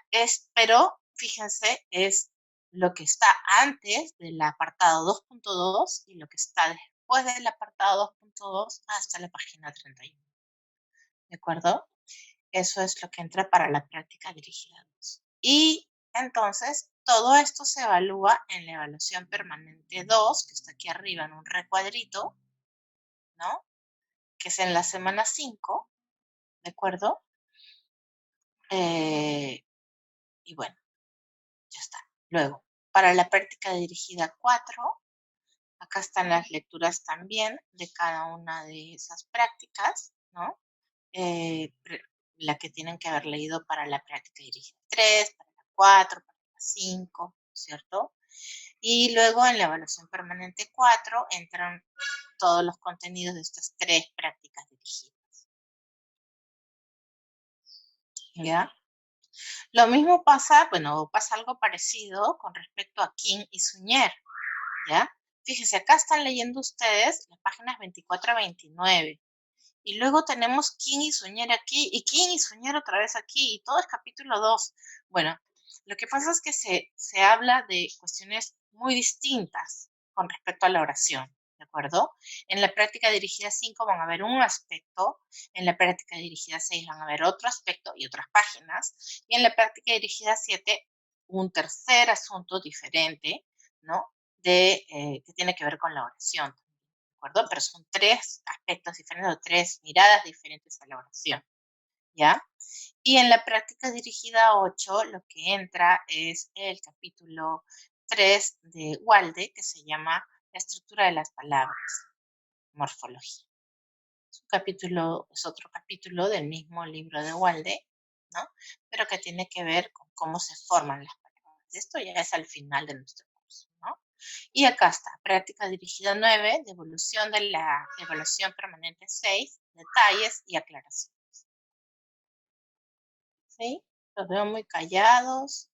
pero fíjense, es lo que está antes del apartado 2.2 y lo que está después del apartado 2.2 hasta la página 31. ¿De acuerdo? Eso es lo que entra para la práctica dirigida 2. Y entonces, todo esto se evalúa en la evaluación permanente 2, que está aquí arriba en un recuadrito, ¿no? Que es en la semana 5, ¿de acuerdo? Y bueno, ya está. Luego, para la práctica dirigida 4, acá están las lecturas también de cada una de esas prácticas, ¿no? La que tienen que haber leído para la práctica dirigida 3, para la 4, para la 5, ¿cierto? Y luego en la evaluación permanente 4 entran todos los contenidos de estas 3 prácticas dirigidas. ¿Ya? Lo mismo pasa, bueno, pasa algo parecido con respecto a King y Suñer, ¿ya? Fíjense, acá están leyendo ustedes las páginas 24 a 29. Y luego tenemos King y Suñer aquí, y King y Suñer otra vez aquí, y todo es capítulo 2. Bueno, lo que pasa es que se habla de cuestiones muy distintas con respecto a la oración, ¿de acuerdo? En la práctica dirigida 5 van a ver un aspecto, en la práctica dirigida 6 van a ver otro aspecto y otras páginas, y en la práctica dirigida 7 un tercer asunto diferente, ¿no? Que tiene que ver con la oración, ¿de acuerdo? Pero son 3 aspectos diferentes o 3 miradas diferentes a la oración, ¿ya? Y en la práctica dirigida 8 lo que entra es el capítulo 3 de Walde, que se llama La estructura de las palabras, morfología. Es otro capítulo del mismo libro de Walde, ¿no? Pero que tiene que ver con cómo se forman las palabras. Esto ya es al final de nuestro curso, ¿no? Y acá está, práctica dirigida 9, devolución de la evaluación permanente 6, detalles y aclaraciones. ¿Sí? Los veo muy callados.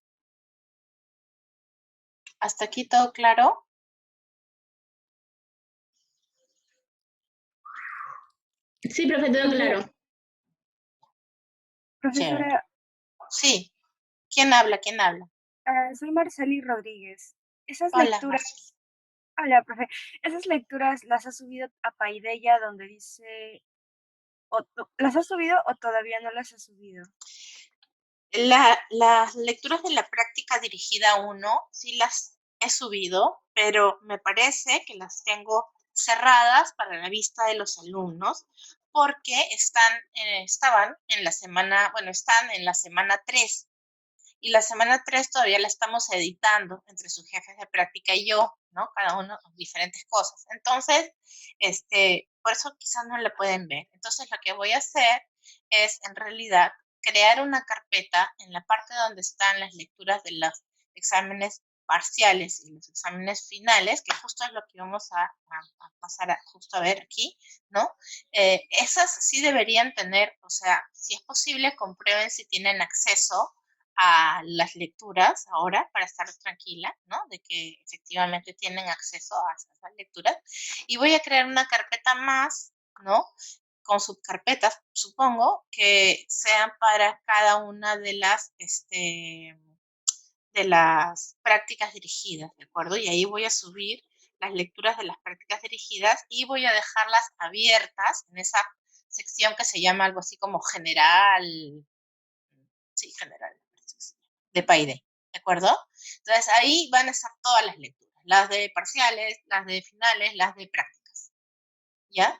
¿Hasta aquí todo claro? Sí, profe, todo claro. Profesora, Sí. ¿Quién habla? ¿Quién habla? soy Marceli Rodríguez. Esas Hola, lecturas, Marcela. hola, profe, esas lecturas las ha subido a Paideia donde dice, ¿las ha subido o todavía no las ha subido? Las lecturas de la práctica dirigida 1 sí las he subido, pero me parece que las tengo cerradas para la vista de los alumnos porque estaban en la semana, bueno, están en la semana 3 y la semana 3 todavía la estamos editando entre sus jefes de práctica y yo, ¿no? Cada uno diferentes cosas. Entonces, por eso quizás no la pueden ver. Entonces, lo que voy a hacer es, en realidad, crear una carpeta en la parte donde están las lecturas de los exámenes parciales y los exámenes finales, que justo es lo que vamos a pasar justo a ver aquí, ¿no? Esas sí deberían tener, o sea, si es posible, comprueben si tienen acceso a las lecturas ahora para estar tranquila, ¿no? De que efectivamente tienen acceso a esas lecturas. Y voy a crear una carpeta más, ¿no? Con subcarpetas, supongo, que sean para cada una de las prácticas dirigidas, ¿de acuerdo? Y ahí voy a subir las lecturas de las prácticas dirigidas y voy a dejarlas abiertas en esa sección que se llama algo así como general, sí, general, de PAIDE, ¿de acuerdo? Entonces ahí van a estar todas las lecturas, las de parciales, las de finales, las de prácticas, ¿ya?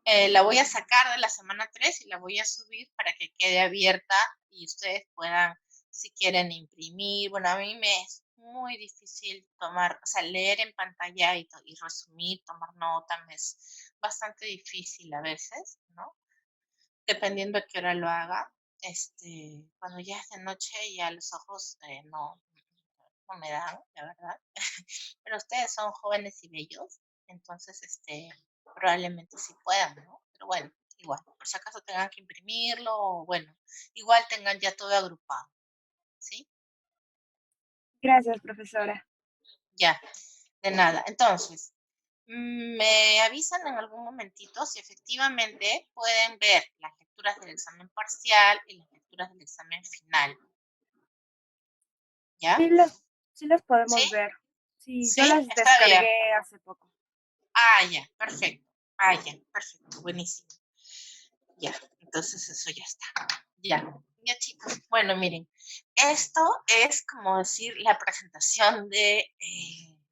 La voy a sacar de la semana 3 y la voy a subir para que quede abierta y ustedes puedan, si quieren, imprimir. Bueno, a mí me es muy difícil tomar, o sea, leer en pantalla y resumir, tomar nota, me es bastante difícil a veces, ¿no? Dependiendo a qué hora lo haga. Cuando ya es de noche, ya los ojos no me dan, la verdad. Pero ustedes son jóvenes y bellos, entonces probablemente sí puedan, ¿no? Pero bueno, igual, por si acaso tengan que imprimirlo, o bueno, igual tengan ya todo agrupado, ¿sí? Gracias, profesora. Ya, de nada. Entonces, me avisan en algún momentito si efectivamente pueden ver las lecturas del examen parcial y las lecturas del examen final. ¿Ya? Sí las podemos ¿Sí? ver. Sí, yo ¿Sí? las Está bien. descargué hace poco. Ah, ya, perfecto. Ah, ya, perfecto, buenísimo. Ya, entonces eso ya está. Ya chicos. Bueno, miren, esto es como decir la presentación de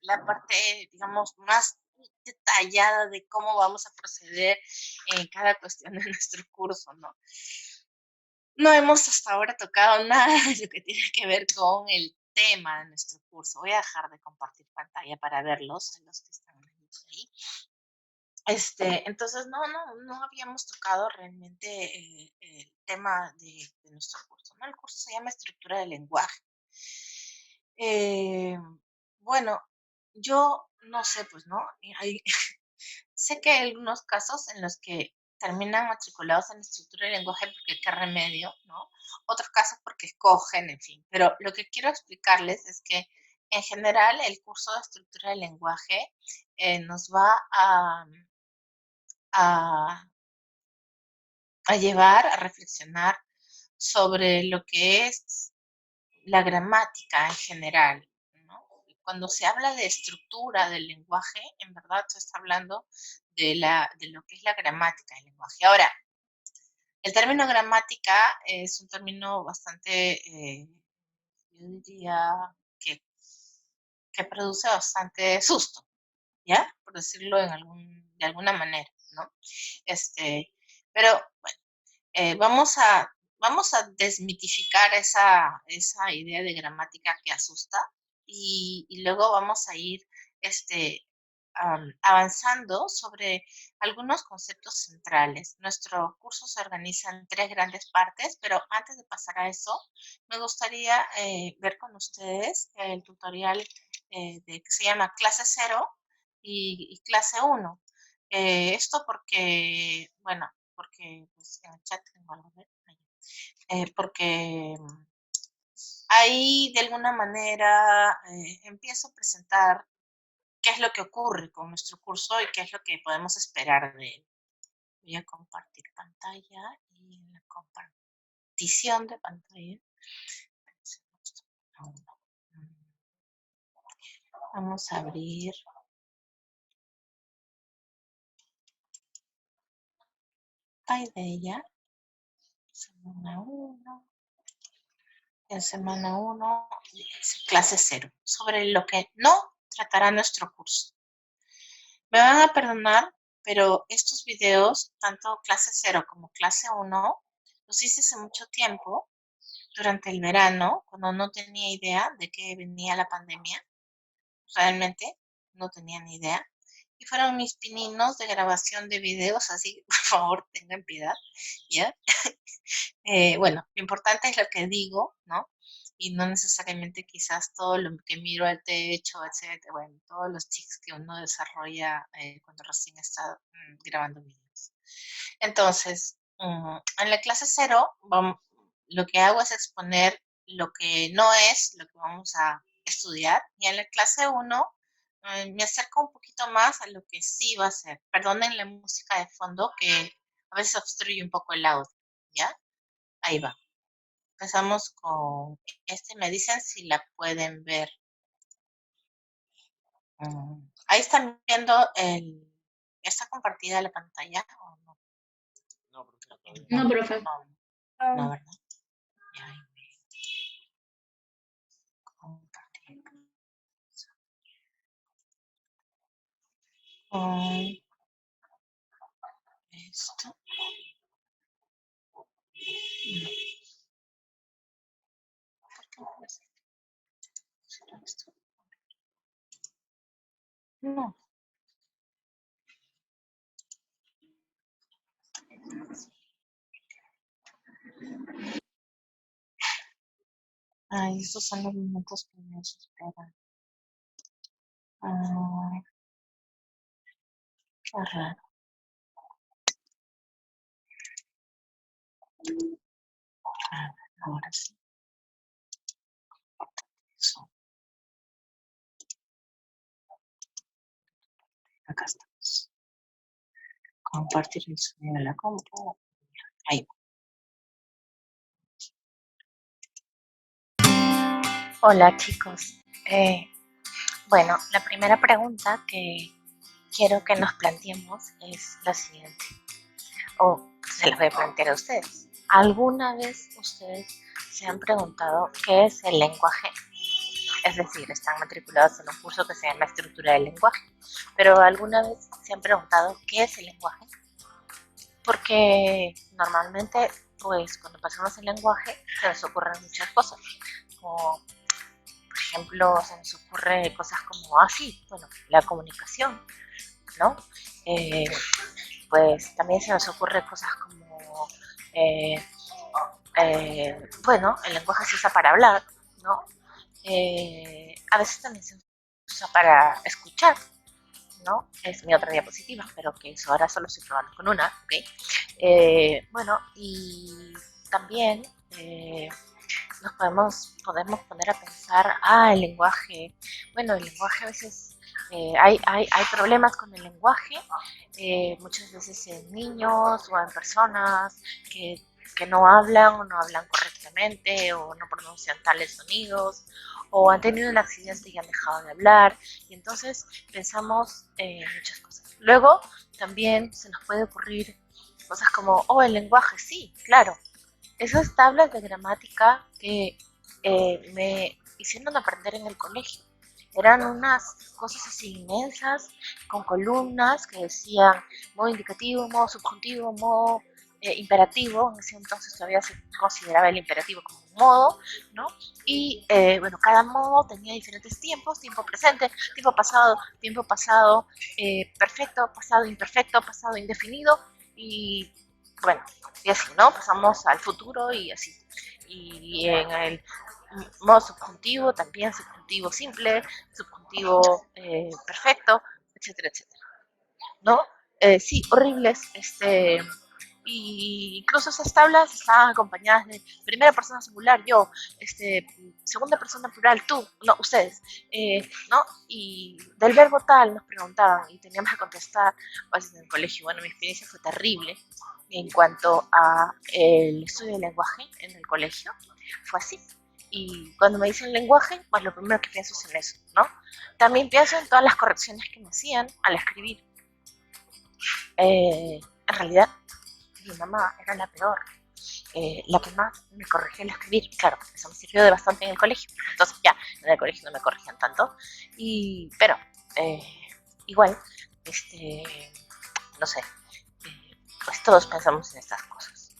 la parte, digamos, más detallada de cómo vamos a proceder en cada cuestión de nuestro curso, ¿no? No hemos hasta ahora tocado nada de lo que tiene que ver con el tema de nuestro curso. Voy a dejar de compartir pantalla para verlos, los que están ahí. Entonces, no habíamos tocado realmente el tema de nuestro curso, ¿no? El curso se llama Estructura del Lenguaje. Bueno, yo no sé, pues, ¿no? Sé que hay algunos casos en los que terminan matriculados en estructura del lenguaje porque qué remedio, ¿no? Otros casos porque escogen, en fin. Pero lo que quiero explicarles es que, en general, el curso de estructura del lenguaje nos va a llevar a reflexionar sobre lo que es la gramática en general, ¿no? Cuando se habla de estructura del lenguaje, en verdad se está hablando de lo que es la gramática del lenguaje. Ahora, el término gramática es un término bastante, yo diría que produce bastante susto, ¿ya? Por decirlo de alguna manera, ¿no? Pero bueno, vamos a desmitificar esa idea de gramática que asusta y luego vamos a ir avanzando sobre algunos conceptos centrales. Nuestro curso se organiza en 3 grandes partes, pero antes de pasar a eso, me gustaría ver con ustedes el tutorial que se llama clase 0 y clase 1. Esto porque, bueno, porque pues, en el chat tengo algo, porque ahí de alguna manera empiezo a presentar qué es lo que ocurre con nuestro curso y qué es lo que podemos esperar de él. Voy a compartir pantalla y en la compartición de pantalla vamos a abrir Paideia, semana 1. En semana 1, clase 0, sobre lo que no tratará nuestro curso. Me van a perdonar, pero estos videos, tanto clase 0 como clase 1, los hice hace mucho tiempo, durante el verano, cuando no tenía idea de que venía la pandemia. Realmente no tenía ni idea. Y fueron mis pininos de grabación de videos, así por favor tengan piedad, ¿ya? Bueno, lo importante es lo que digo, ¿no? Y no necesariamente quizás todo lo que miro al techo, etcétera, bueno, todos los tics que uno desarrolla cuando recién está grabando videos. Entonces, en la clase 0, lo que hago es exponer lo que no es lo que vamos a estudiar, y en la clase 1 me acerco un poquito más a lo que sí va a ser. Perdonen la música de fondo que a veces obstruye un poco el audio, ¿ya? Ahí va. Empezamos con me dicen si la pueden ver. Ahí están viendo ¿está compartida la pantalla o no? No, profesora, todavía No, profe. No, ¿verdad? Ya, compartir. Esto. No. Ay, estos son los momentos que me desesperan. Qué raro. Ahora sí. Eso. Acá estamos. Compartir el sonido de la compu. Ahí va. Hola chicos. Bueno, la primera pregunta que quiero que nos planteemos es la siguiente. O se las voy a plantear a ustedes. ¿Alguna vez ustedes se han preguntado qué es el lenguaje? Es decir, están matriculados en un curso que se llama Estructura del Lenguaje, pero ¿alguna vez se han preguntado qué es el lenguaje? Porque normalmente, pues, cuando pasamos el lenguaje, se nos ocurren muchas cosas, como, por ejemplo, se nos ocurre cosas como, bueno, la comunicación, ¿no? Pues también se nos ocurre cosas como, bueno, el lenguaje se usa para hablar, ¿no? A veces también se usa para escuchar, ¿no? Es mi otra diapositiva, pero que eso ahora solo estoy probando con una, ¿ok? Bueno, y también nos podemos poner a pensar, el lenguaje, bueno, el lenguaje a veces, hay problemas con el lenguaje, muchas veces en niños o en personas que no hablan o no hablan correctamente o no pronuncian tales sonidos o han tenido un accidente y han dejado de hablar, y entonces pensamos muchas cosas. Luego también se nos puede ocurrir cosas como, el lenguaje, sí, claro. Esas tablas de gramática que me hicieron aprender en el colegio eran unas cosas así inmensas, con columnas que decían modo indicativo, modo subjuntivo, modo imperativo. En ese entonces todavía se consideraba el imperativo como un modo, ¿no? Y bueno, cada modo tenía diferentes tiempos: tiempo presente, tiempo pasado, perfecto, pasado imperfecto, pasado indefinido, y bueno, y así, ¿no? Pasamos al futuro y así. Y en el modo subjuntivo, también subjuntivo simple, subjuntivo perfecto, etcétera, etcétera, ¿no? Sí, horribles, y incluso esas tablas estaban acompañadas de primera persona singular, yo, segunda persona plural, tú, no, ustedes, ¿no? Y del verbo tal nos preguntaban y teníamos que contestar pues, en el colegio. Bueno, mi experiencia fue terrible en cuanto a el estudio del lenguaje en el colegio, fue así. Y cuando me dicen lenguaje, pues lo primero que pienso es en eso, ¿no? También pienso en todas las correcciones que me hacían al escribir. En realidad, mi mamá era la peor, la que más me corregía al escribir. Claro, eso me sirvió de bastante en el colegio. Entonces ya, en el colegio no me corregían tanto. Pero, igual, no sé, pues todos pensamos en estas cosas.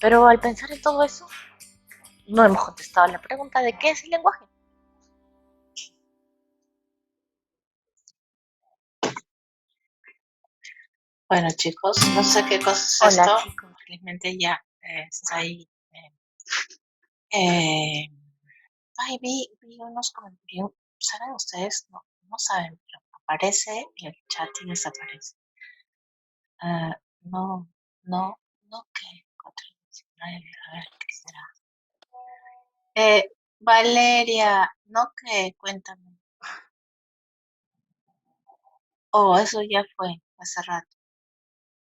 Pero al pensar en todo eso, no hemos contestado la pregunta de qué es el lenguaje. Bueno, chicos, no sé qué cosa es Hola, esto. chicos. Felizmente ya está ahí. Ay, vi unos comentarios. ¿Saben ustedes? No, no saben, pero aparece en el chat y desaparece. No, no, ¿qué? 419, a ver, ¿qué será? Valeria, no, ¿qué? Cuéntame. Oh, eso ya fue hace rato.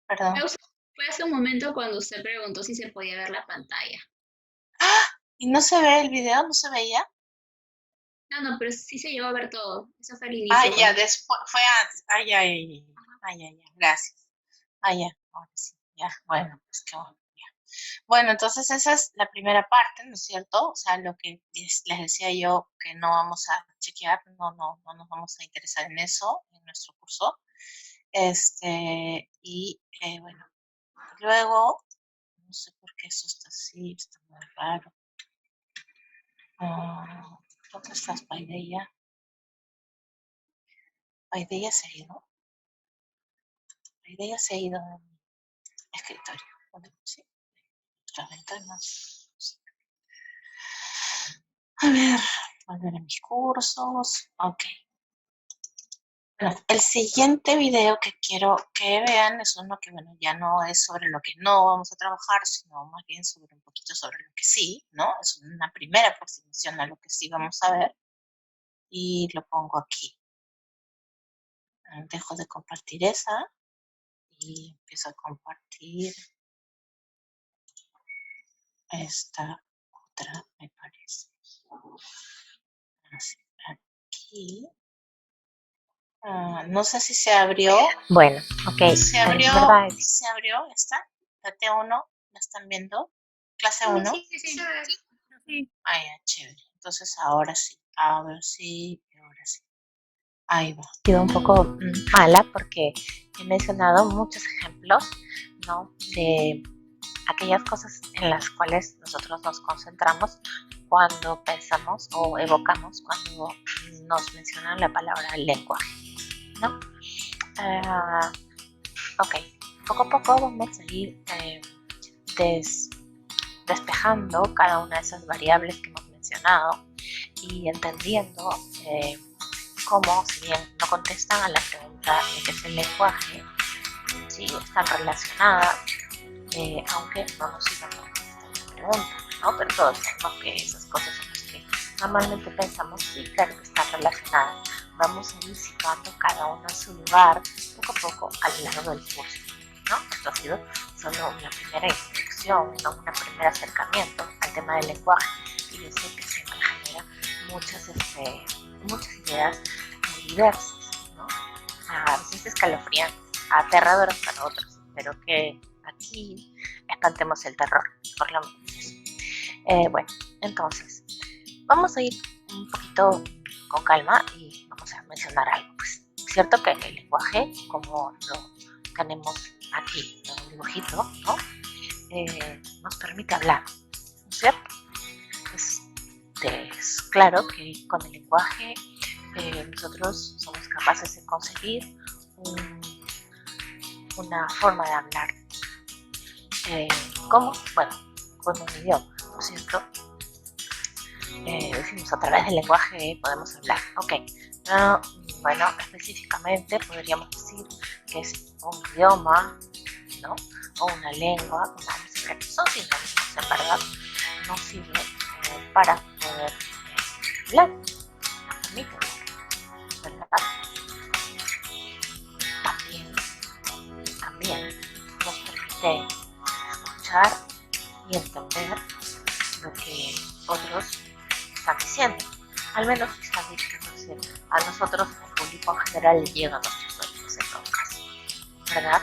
Perdón. Fue hace un momento cuando usted preguntó si se podía ver la pantalla. ¿Y no se ve el video? ¿No se veía? No, pero sí se llegó a ver todo. Eso fue al Ah, inicio. ya, cuando- después, fue antes. Ya, gracias. Ya, ahora sí, ya, bueno, pues qué bueno, ya. Bueno, entonces esa es la primera parte, ¿no es cierto? O sea, lo que les decía yo que no vamos a chequear, no nos vamos a interesar en eso en nuestro curso. Y bueno, luego, no sé por qué eso está así, está muy raro. ¿Dónde estás, Paideia? Paideia se ha ido. Paideia se ha ido de mi escritorio. Sí, las ventanas. A ver, volver a mis cursos. Ok. Bueno, el siguiente video que quiero que vean es uno que, bueno, ya no es sobre lo que no vamos a trabajar, sino más bien sobre un poquito sobre lo que sí, ¿no? Es una primera aproximación a lo que sí vamos a ver. Y lo pongo aquí. Dejo de compartir esa y empiezo a compartir esta otra, me parece. Así, aquí. No sé si se abrió. Bueno, ok. Se En abrió, verdad, se abrió esta. La T1, ¿la están viendo? Clase 1. Sí. Ah, ya, chévere. Entonces ahora sí. Ahora sí. Ahí va. he sido un poco mala porque he mencionado muchos ejemplos, ¿no? De aquellas cosas en las cuales nosotros nos concentramos cuando pensamos o evocamos cuando nos mencionan la palabra lenguaje, ¿no? Ok, poco a poco vamos a ir despejando cada una de esas variables que hemos mencionado y entendiendo cómo, si bien no contestan a la pregunta de qué es el lenguaje, sí están relacionadas, aunque no nos sigan contestando la pregunta, ¿no? Pero todos sabemos que esas cosas en las que normalmente pensamos, sí, claro que están relacionadas. Vamos a ir situando cada uno en su lugar poco a poco a lo largo del curso, ¿no? Esto ha sido solo una primera introducción, ¿no? Un primer acercamiento al tema del lenguaje, y yo sé que siempre genera muchas ideas muy diversas, ¿no? A veces escalofriantes, aterradoras para otros, pero que aquí espantemos el terror, por lo menos. Bueno, entonces, vamos a ir un poquito con calma y vamos a mencionar algo. Pues, es cierto que el lenguaje, como lo tenemos aquí en un dibujito, ¿no? Nos permite hablar, ¿no es cierto? Es claro que con el lenguaje nosotros somos capaces de conseguir una forma de hablar. ¿Cómo? Bueno, con un idioma, ¿no es cierto? decimos a través del lenguaje podemos hablar. Ok, no, bueno, específicamente podríamos decir que es un idioma, ¿no? O una lengua, como vamos a ver, son sinónimos, en verdad, nos sirve para poder hablar, nos permite hablar, ¿verdad? También nos permite escuchar y entender lo que otros están diciendo, al menos si están dirigiéndose a nosotros, al público en general, llega a nuestros oídos en todo caso, ¿verdad?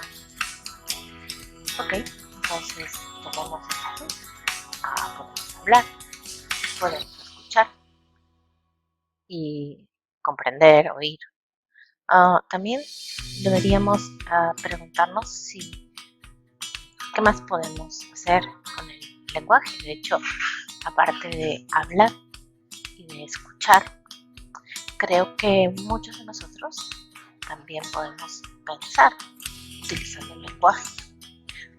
Ok, entonces tenemos esta luz, podemos hablar, podemos escuchar y comprender, oír. También deberíamos preguntarnos qué más podemos hacer con el lenguaje. De hecho, aparte de hablar y de escuchar, creo que muchos de nosotros también podemos pensar utilizando el lenguaje.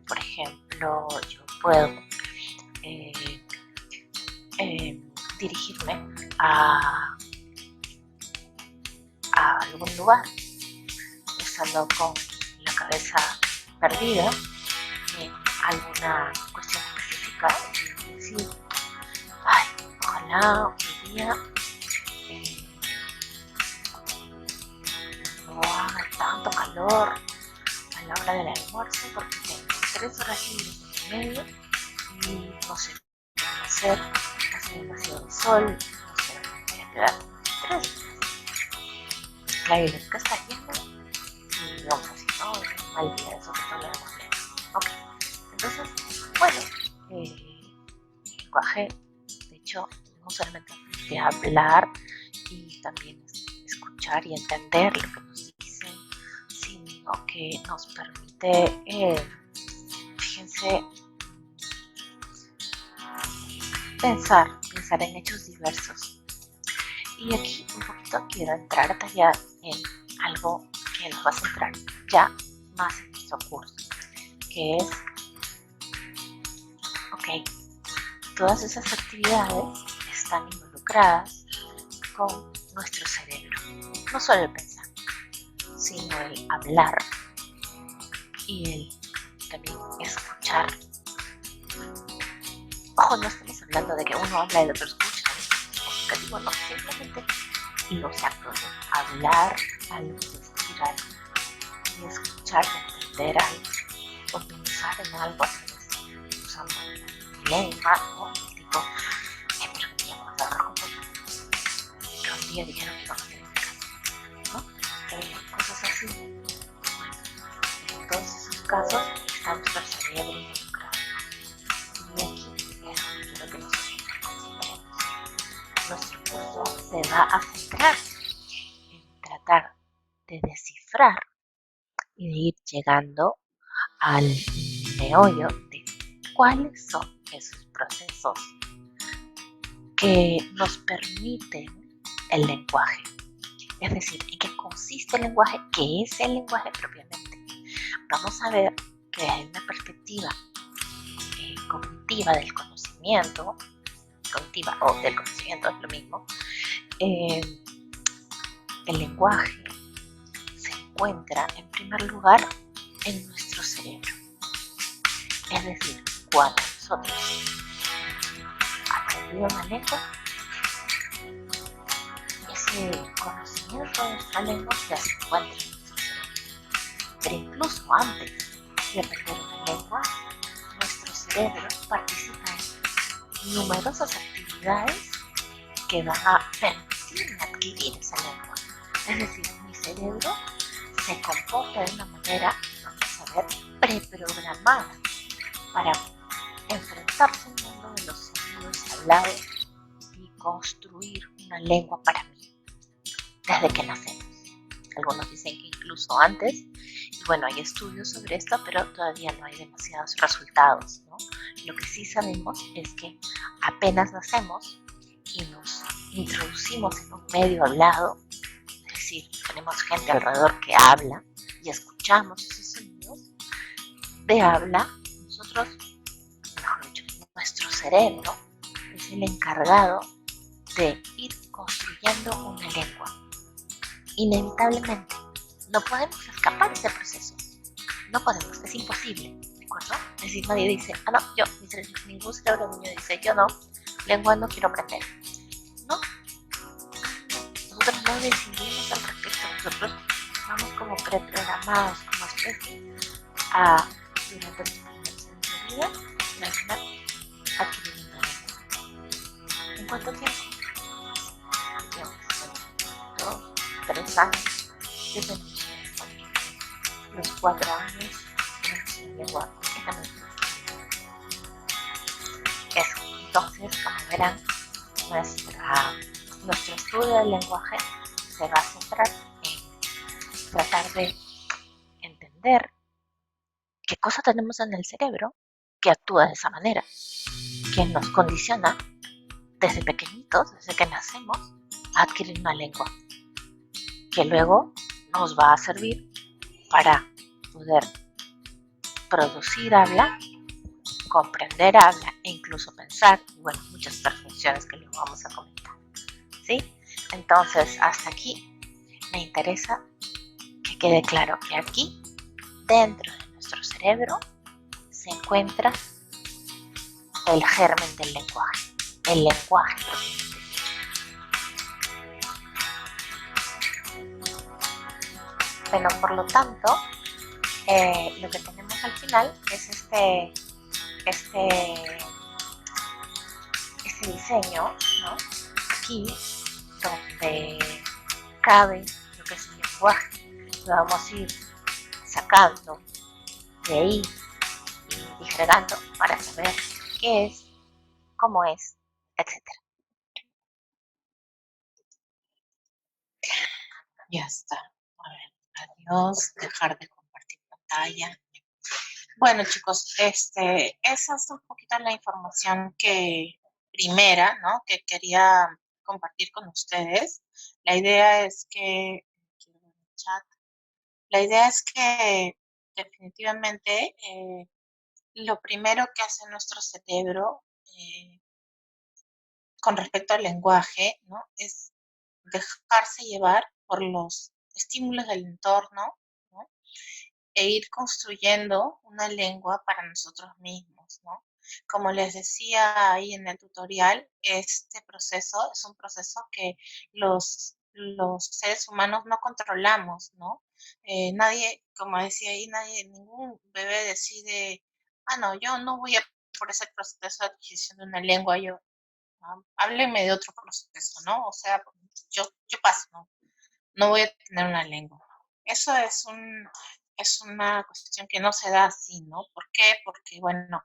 Por ejemplo, yo puedo dirigirme a algún lugar estando con la cabeza perdida en alguna cuestión específica y decir, ay, ojalá hoy día no haga tanto calor a la hora del almuerzo porque tengo 3 horas libres en medio y no sé qué voy a hacer, hace demasiado sol, no sé dónde voy a quedar 3 horas. La biblioteca está llena y vamos a decir, no, es un mal día, eso que todo lo demás. Ok, entonces, bueno, el lenguaje, de hecho, no solamente de hablar y también escuchar y entender lo que nos dicen, sino que nos permite, fíjense, pensar en hechos diversos. Y aquí un poquito quiero entrar a tallar en algo que nos va a centrar ya más en nuestro curso, que es, ok, todas esas actividades están involucradas con nuestro cerebro. No solo el pensar, sino el hablar y el también escuchar. Ojo, no estamos hablando de que uno habla y el otro escucha. Digo, no, simplemente los actos de hablar algo, decir algo y escuchar, entender algo o pensar en algo a través usando lengua o tipo, pero que vamos a hablar que un día dijeron que vamos a hacer en casa, ¿no? Cosas así. En todos esos casos está nuestro cerebro involucrado. Y aquí es donde quiero que nosotros consideremos. Nuestro curso se va a centrar en tratar de descifrar y de ir llegando al meollo de cuáles son esos procesos que nos permiten el lenguaje. Es decir, en qué consiste el lenguaje, qué es el lenguaje propiamente. Vamos a ver que desde una perspectiva cognitiva del conocimiento, cognitiva o del conocimiento es lo mismo, el lenguaje se encuentra en primer lugar en nuestro cerebro. Es decir, cuando nosotros aprendimos una lengua, ese conocimiento de esta lengua ya se encuentra en nuestro cerebro. Pero incluso antes de aprender una lengua, nuestro cerebro participa en numerosas actividades que van a permitirme adquirir esa lengua. Es decir, mi cerebro se comporta de una manera, vamos a ver, preprogramada para enfrentarse al mundo de los sonidos hablados y construir una lengua para mí, desde que nacemos. Algunos dicen que incluso antes, y bueno, hay estudios sobre esto, pero todavía no hay demasiados resultados, ¿no? Lo que sí sabemos es que apenas nacemos y nos introducimos en un medio hablado, es decir, tenemos gente alrededor que habla y escuchamos esos sonidos de habla, nosotros, mejor dicho, nuestro cerebro es el encargado de ir construyendo una lengua. Inevitablemente, no podemos escapar de ese proceso. No podemos, es imposible, ¿de acuerdo? Es decir, nadie dice, no, yo, ningún cerebro niño dice, yo no, lengua no quiero aprender. No, nosotros no decidimos al respecto, nosotros vamos como preprogramados, como especie, a, durante nuestra vida, terminar adquiriendo una lengua. ¿En cuánto tiempo? Dos, 3 años, depende. Los 4 años tenemos una lengua completamente distinta. Eso, entonces, como verán, nuestro estudio del lenguaje se va a centrar en tratar de entender qué cosa tenemos en el cerebro que actúa de esa manera, que nos condiciona desde pequeñitos, desde que nacemos, a adquirir una lengua, que luego nos va a servir para poder producir habla, comprender habla e incluso pensar, y bueno, muchas otras funciones que luego vamos a comentar, ¿sí? Entonces, hasta aquí me interesa que quede claro que aquí, dentro de nuestro cerebro, se encuentra el germen del lenguaje, el lenguaje propiamente dicho. Bueno, por lo tanto, lo que tenemos al final es este diseño, ¿no? Aquí, donde cabe lo que es el lenguaje, lo vamos a ir sacando de ahí y disgregando para saber qué es, cómo es, etc. Ya está. A ver, adiós, dejar de compartir pantalla. Bueno, chicos, esa es un poquito la información primera, ¿no? Que quería compartir con ustedes. La idea es que, quiero ver el chat. La idea es que definitivamente lo primero que hace nuestro cerebro con respecto al lenguaje, ¿no? Es dejarse llevar por los estímulos del entorno, ¿no? E ir construyendo una lengua para nosotros mismos, ¿no? Como les decía ahí en el tutorial, este proceso es un proceso que los seres humanos no controlamos, ¿no? Nadie, como decía ahí, ningún bebé decide, no, yo no voy a por ese proceso de adquisición de una lengua, háblenme de otro proceso, ¿no? O sea, yo paso, ¿no? No voy a tener una lengua. Eso es una cuestión que no se da así, ¿no? ¿Por qué? Porque, bueno,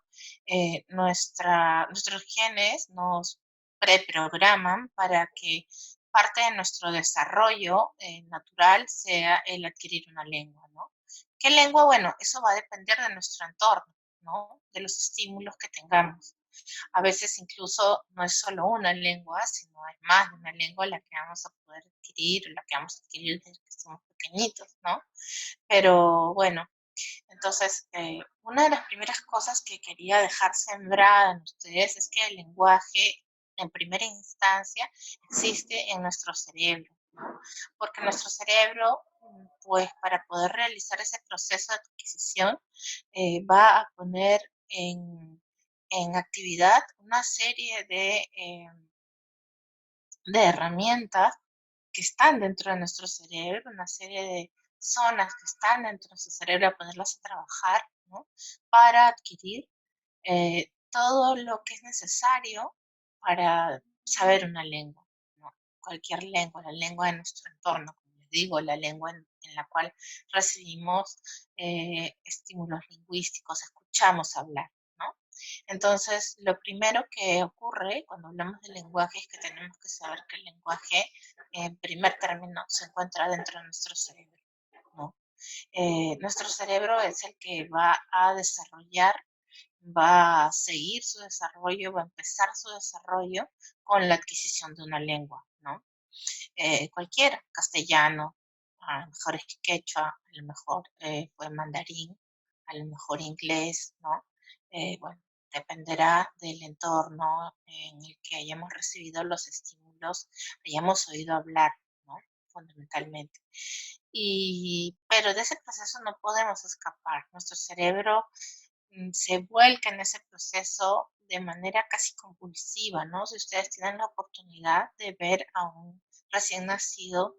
nuestros genes nos preprograman para que parte de nuestro desarrollo natural sea el adquirir una lengua, ¿no? ¿Qué lengua? Bueno, eso va a depender de nuestro entorno, ¿no? De los estímulos que tengamos. A veces incluso no es solo una lengua, sino es más de una lengua la que vamos a poder adquirir, la que vamos a adquirir desde que somos pequeñitos, ¿no? Pero bueno, entonces una de las primeras cosas que quería dejar sembrada en ustedes es que el lenguaje en primera instancia existe en nuestro cerebro, ¿no? Porque nuestro cerebro, pues para poder realizar ese proceso de adquisición, va a poner en actividad una serie de herramientas que están dentro de nuestro cerebro, una serie de zonas que están dentro de nuestro cerebro, a ponerlas a trabajar, ¿no? Para adquirir todo lo que es necesario para saber una lengua, ¿no? Cualquier lengua, la lengua de nuestro entorno, como les digo, la lengua en la cual recibimos estímulos lingüísticos, escuchamos hablar, ¿no? Entonces, lo primero que ocurre cuando hablamos de lenguaje es que tenemos que saber que el lenguaje, en primer término, se encuentra dentro de nuestro cerebro, ¿no? Nuestro cerebro es el que va a desarrollar, va a seguir su desarrollo, va a empezar su desarrollo con la adquisición de una lengua, ¿no? Cualquiera, castellano, a lo mejor es quechua, a lo mejor fue mandarín, a lo mejor inglés, ¿no? Bueno, dependerá del entorno en el que hayamos recibido los estímulos, hayamos oído hablar, ¿no? Fundamentalmente. Pero de ese proceso no podemos escapar. Nuestro cerebro se vuelca en ese proceso de manera casi compulsiva, ¿no? Si ustedes tienen la oportunidad de ver a un recién nacido,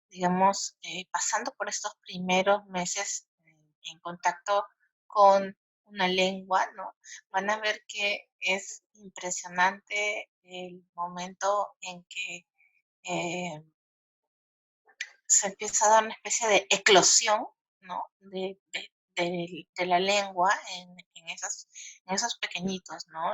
digamos, pasando por estos primeros meses en contacto con una lengua, ¿no? Van a ver que es impresionante el momento en que se empieza a dar una especie de eclosión, ¿no? De la lengua en esos pequeñitos, ¿no?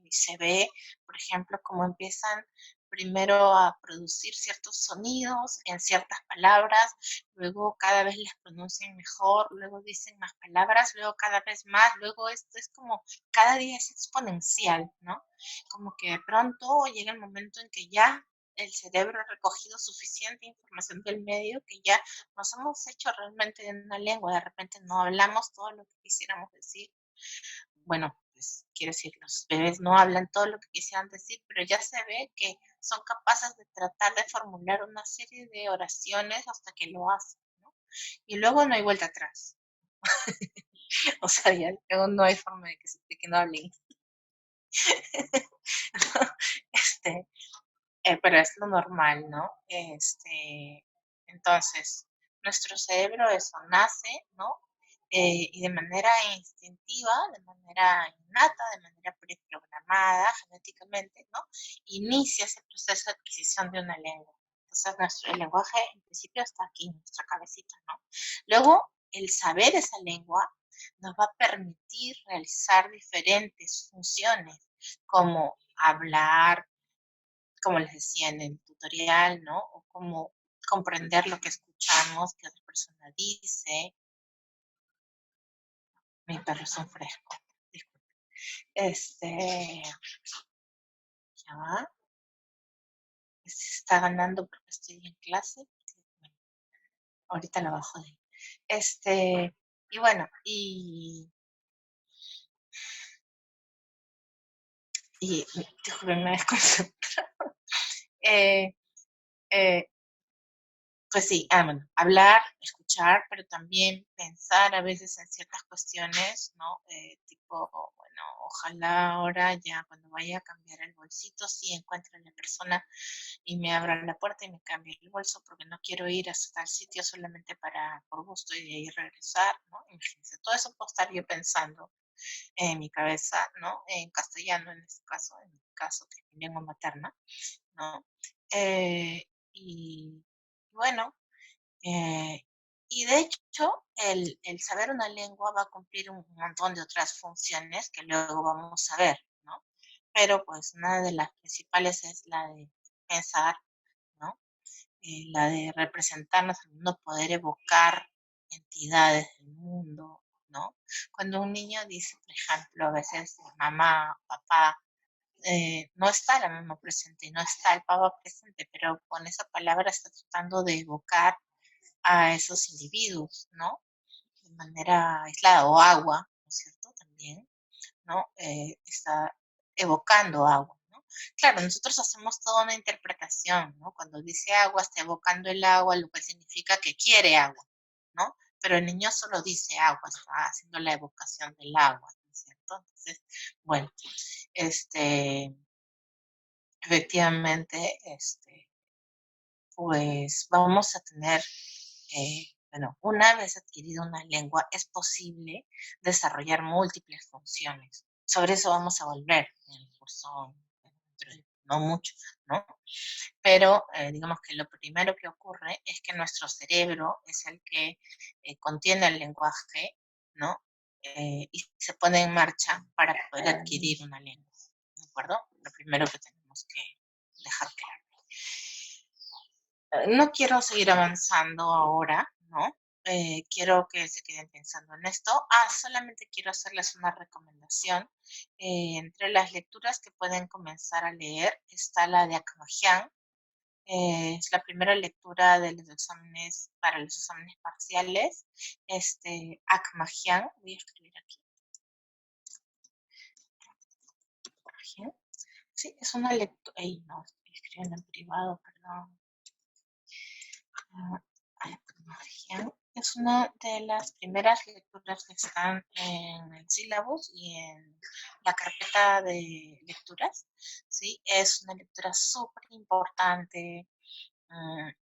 Y se ve, por ejemplo, cómo empiezan primero a producir ciertos sonidos en ciertas palabras, luego cada vez las pronuncian mejor, luego dicen más palabras, luego cada vez más, luego esto es como cada día es exponencial, ¿no? Como que de pronto llega el momento en que ya el cerebro ha recogido suficiente información del medio que ya nos hemos hecho realmente de una lengua, de repente no hablamos todo lo que quisiéramos decir. Bueno, pues quiero decir, los bebés no hablan todo lo que quisieran decir, pero ya se ve que son capaces de tratar de formular una serie de oraciones hasta que lo hacen, ¿no? Y luego no hay vuelta atrás. O sea, ya luego no hay forma de que no hablen. Este, pero es lo normal, ¿no? Entonces, nuestro cerebro eso nace, ¿no? Y de manera instintiva, de manera innata, de manera preprogramada genéticamente, ¿no? Inicia ese proceso de adquisición de una lengua. Entonces, el lenguaje en principio está aquí en nuestra cabecita, ¿no? Luego, el saber esa lengua nos va a permitir realizar diferentes funciones, como hablar, como les decía en el tutorial, ¿no? O como comprender lo que escuchamos, que otra persona dice. Mi perro es un fresco, disculpe. Ya va. Se está ganando porque estoy en clase. Bueno, ahorita lo bajo de ahí. Y bueno, y disculpen, me desconcentrado. Eh, Pues sí, bueno, hablar, escuchar, pero también pensar a veces en ciertas cuestiones, ¿no? Tipo, bueno, ojalá ahora ya cuando vaya a cambiar el bolsito, sí encuentre a la persona y me abra la puerta y me cambie el bolso, porque no quiero ir hasta tal sitio solamente por gusto y de ahí regresar, ¿no? Imagínense, todo eso puedo estar yo pensando en mi cabeza, ¿no? En castellano en este caso, en mi caso, que es mi lengua materna, ¿no? Y bueno, y de hecho, el saber una lengua va a cumplir un montón de otras funciones que luego vamos a ver, ¿no? Pero pues una de las principales es la de pensar, ¿no? La de representarnos al mundo, poder evocar entidades del mundo, ¿no? Cuando un niño dice, por ejemplo, a veces mamá, papá, no está la mamá presente y no está el papá presente, pero con esa palabra está tratando de evocar a esos individuos, ¿no? De manera aislada, o agua, ¿no es cierto? También, ¿no? Está evocando agua, ¿no? Claro, nosotros hacemos toda una interpretación, ¿no? Cuando dice agua, está evocando el agua, lo cual significa que quiere agua, ¿no? Pero el niño solo dice agua, está haciendo la evocación del agua, ¿no es cierto? Entonces, bueno, efectivamente, pues vamos a tener, bueno, una vez adquirida una lengua, es posible desarrollar múltiples funciones. Sobre eso vamos a volver en el curso, dentro de no mucho, ¿no? Pero digamos que lo primero que ocurre es que nuestro cerebro es el que contiene el lenguaje, ¿no? Y se pone en marcha para poder adquirir una lengua, ¿de acuerdo? Lo primero que tenemos que dejar claro. No quiero seguir avanzando ahora, ¿no? Quiero que se queden pensando en esto. Solamente quiero hacerles una recomendación. Entre las lecturas que pueden comenzar a leer está la de Akmajian. Es la primera lectura de los exámenes para los exámenes parciales. Akmajian, voy a escribir aquí. imagen. Sí, es una lectura. Ey, no, estoy escribiendo en privado, perdón. Imagen. Es una de las primeras lecturas que están en el sílabus y en la carpeta de lecturas. ¿Sí? Es una lectura súper importante.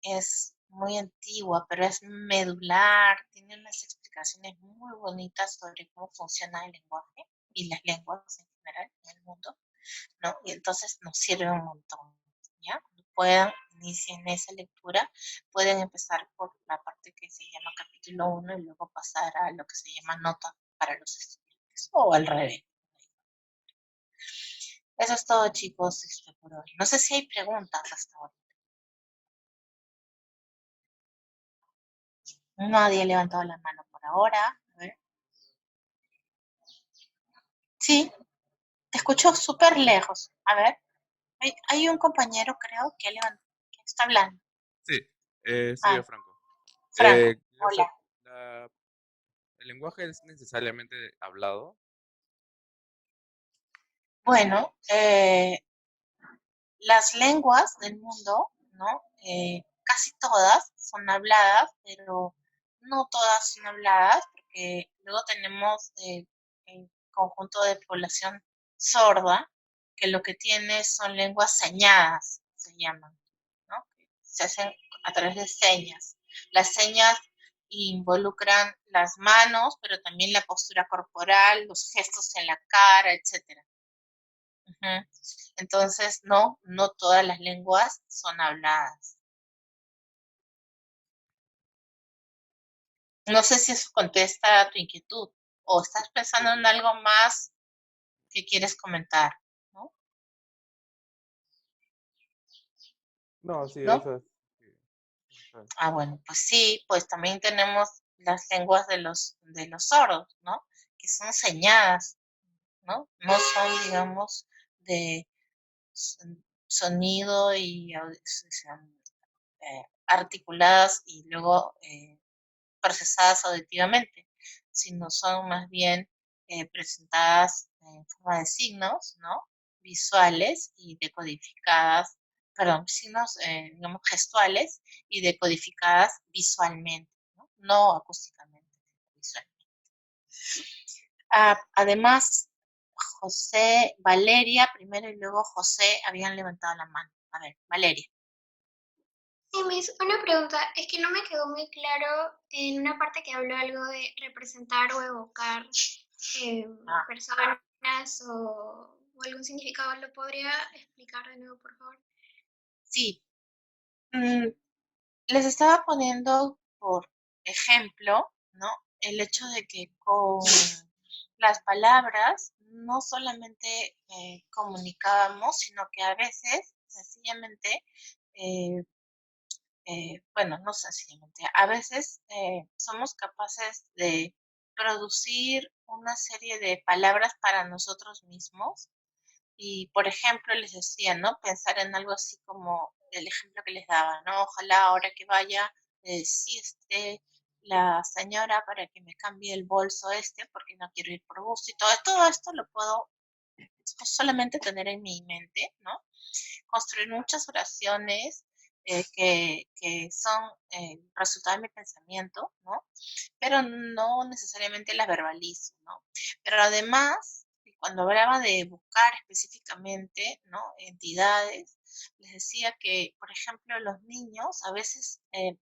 Es muy antigua, pero es medular, tiene unas explicaciones muy bonitas sobre cómo funciona el lenguaje y las lenguas en general en el mundo, ¿no? Y entonces nos sirve un montón, ¿ya? Puedan, inicien esa lectura, pueden empezar por la parte que se llama capítulo 1 y luego pasar a lo que se llama nota para los estudiantes, o al revés. Eso es todo, chicos, por hoy. No sé si hay preguntas hasta ahora. Nadie ha levantado la mano por ahora. A ver. Sí, te escucho súper lejos. A ver, hay un compañero, creo, que está hablando. Sí, soy Ah, yo, Franco. Franco, Quiero hola. ¿el lenguaje es necesariamente hablado? Bueno, las lenguas del mundo, ¿no? Casi todas son habladas, pero no todas son habladas, porque luego tenemos el conjunto de población sorda, que lo que tiene son lenguas señadas, se llaman, ¿no? Se hacen a través de señas. Las señas involucran las manos, pero también la postura corporal, los gestos en la cara, etcétera. Ujú. Entonces, no todas las lenguas son habladas. No sé si eso contesta a tu inquietud o estás pensando en algo más que quieres comentar, ¿no? No, sí, ¿No? eso es. Sí. Ah, bueno, pues sí, pues también tenemos las lenguas de los sordos, ¿no? Que son señadas, ¿no? No son, digamos, de sonido y articuladas y luego procesadas auditivamente, sino son más bien presentadas en forma de signos, ¿no? Visuales y decodificadas, perdón, signos, digamos, gestuales y decodificadas visualmente, no acústicamente, visualmente. Además, José, Valeria, primero y luego José habían levantado la mano. A ver, Valeria. Sí, Miss, una pregunta, es que no me quedó muy claro en una parte que habló algo de representar o evocar personas o algún significado. ¿Lo podría explicar de nuevo, por favor? Sí. Les estaba poniendo por ejemplo, ¿no? El hecho de que con las palabras no solamente comunicábamos, sino que a veces, sencillamente, eh, bueno, no sencillamente, a veces somos capaces de producir una serie de palabras para nosotros mismos y, por ejemplo, les decía, ¿no? Pensar en algo así como el ejemplo que les daba, ¿no? Ojalá ahora que vaya, sí esté la señora para que me cambie el bolso porque no quiero ir por bus y todo esto lo puedo solamente tener en mi mente, ¿no? Construir muchas oraciones que son resultado de mi pensamiento, ¿no? Pero no necesariamente las verbalizo, ¿no? Pero además, cuando hablaba de buscar específicamente, ¿no? Entidades, les decía que, por ejemplo, los niños a veces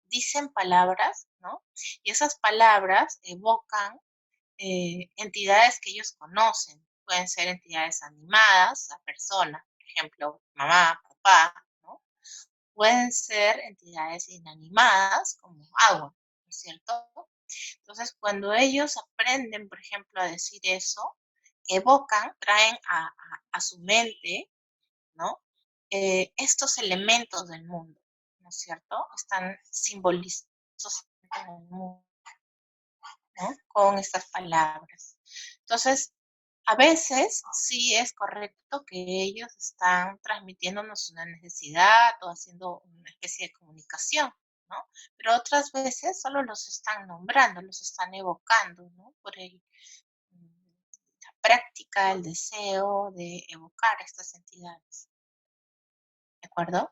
dicen palabras, ¿no? Y esas palabras evocan entidades que ellos conocen. Pueden ser entidades animadas, a personas, por ejemplo, mamá, papá, ¿no? Pueden ser entidades inanimadas, como agua, ¿no es cierto? Entonces, cuando ellos aprenden, por ejemplo, a decir eso, evocan, traen a su mente, ¿no? Estos elementos del mundo, ¿no es cierto? Están simbolizados en el mundo, ¿no? Con estas palabras. Entonces, a veces sí es correcto que ellos están transmitiéndonos una necesidad o haciendo una especie de comunicación, ¿no? Pero otras veces solo los están nombrando, los están evocando, ¿no? Por la práctica, el deseo de evocar estas entidades. ¿De acuerdo?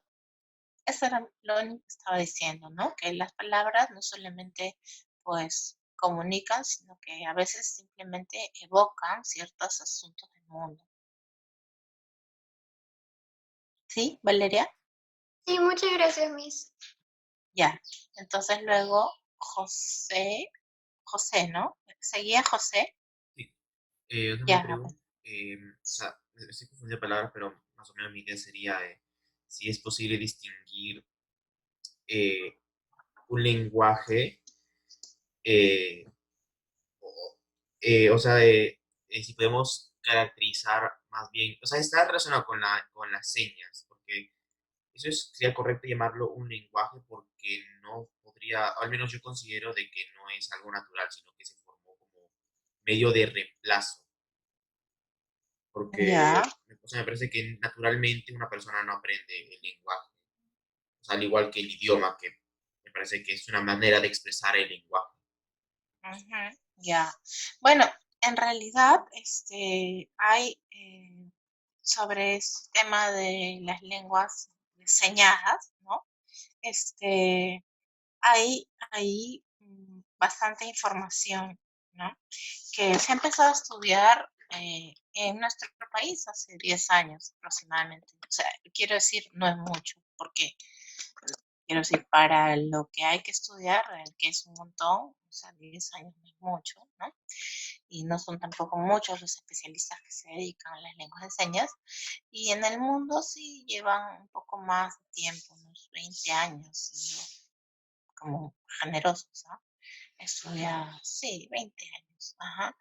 Eso era lo único que estaba diciendo, ¿no? Que las palabras no solamente pues comunican, sino que a veces simplemente evocan ciertos asuntos del mundo. ¿Sí, Valeria? Sí, muchas gracias, Miss. Ya. Entonces luego José, ¿no? ¿Seguía José? Sí. Otra Ya, me pregunta, o sea, me estoy confundiendo de palabras, pero más o menos mi idea sería si es posible distinguir eh, un lenguaje, eh, o, o sea, si podemos caracterizar más bien, o sea, está relacionado con las señas, porque eso sería correcto llamarlo un lenguaje porque no podría, o al menos yo considero de que no es algo natural, sino que se formó como medio de reemplazo, porque ya. o sea, me parece que naturalmente una persona no aprende el lenguaje, o sea, al igual que el idioma, que me parece que es una manera de expresar el lenguaje. Ujú, ya. Bueno, en realidad, hay sobre este tema de las lenguas señadas, ¿no? Este, hay bastante información, ¿no? Que se ha empezado a estudiar en nuestro país hace 10 años aproximadamente. O sea, quiero decir, no es mucho, porque quiero decir, para lo que hay que estudiar, que es un montón, o sea, 10 años no es mucho, ¿no? Y no son tampoco muchos los especialistas que se dedican a las lenguas de señas. Y en el mundo sí llevan un poco más de tiempo, unos 20 años, siendo como generosos, ¿no? Estudia, sí, 20 años, ajá,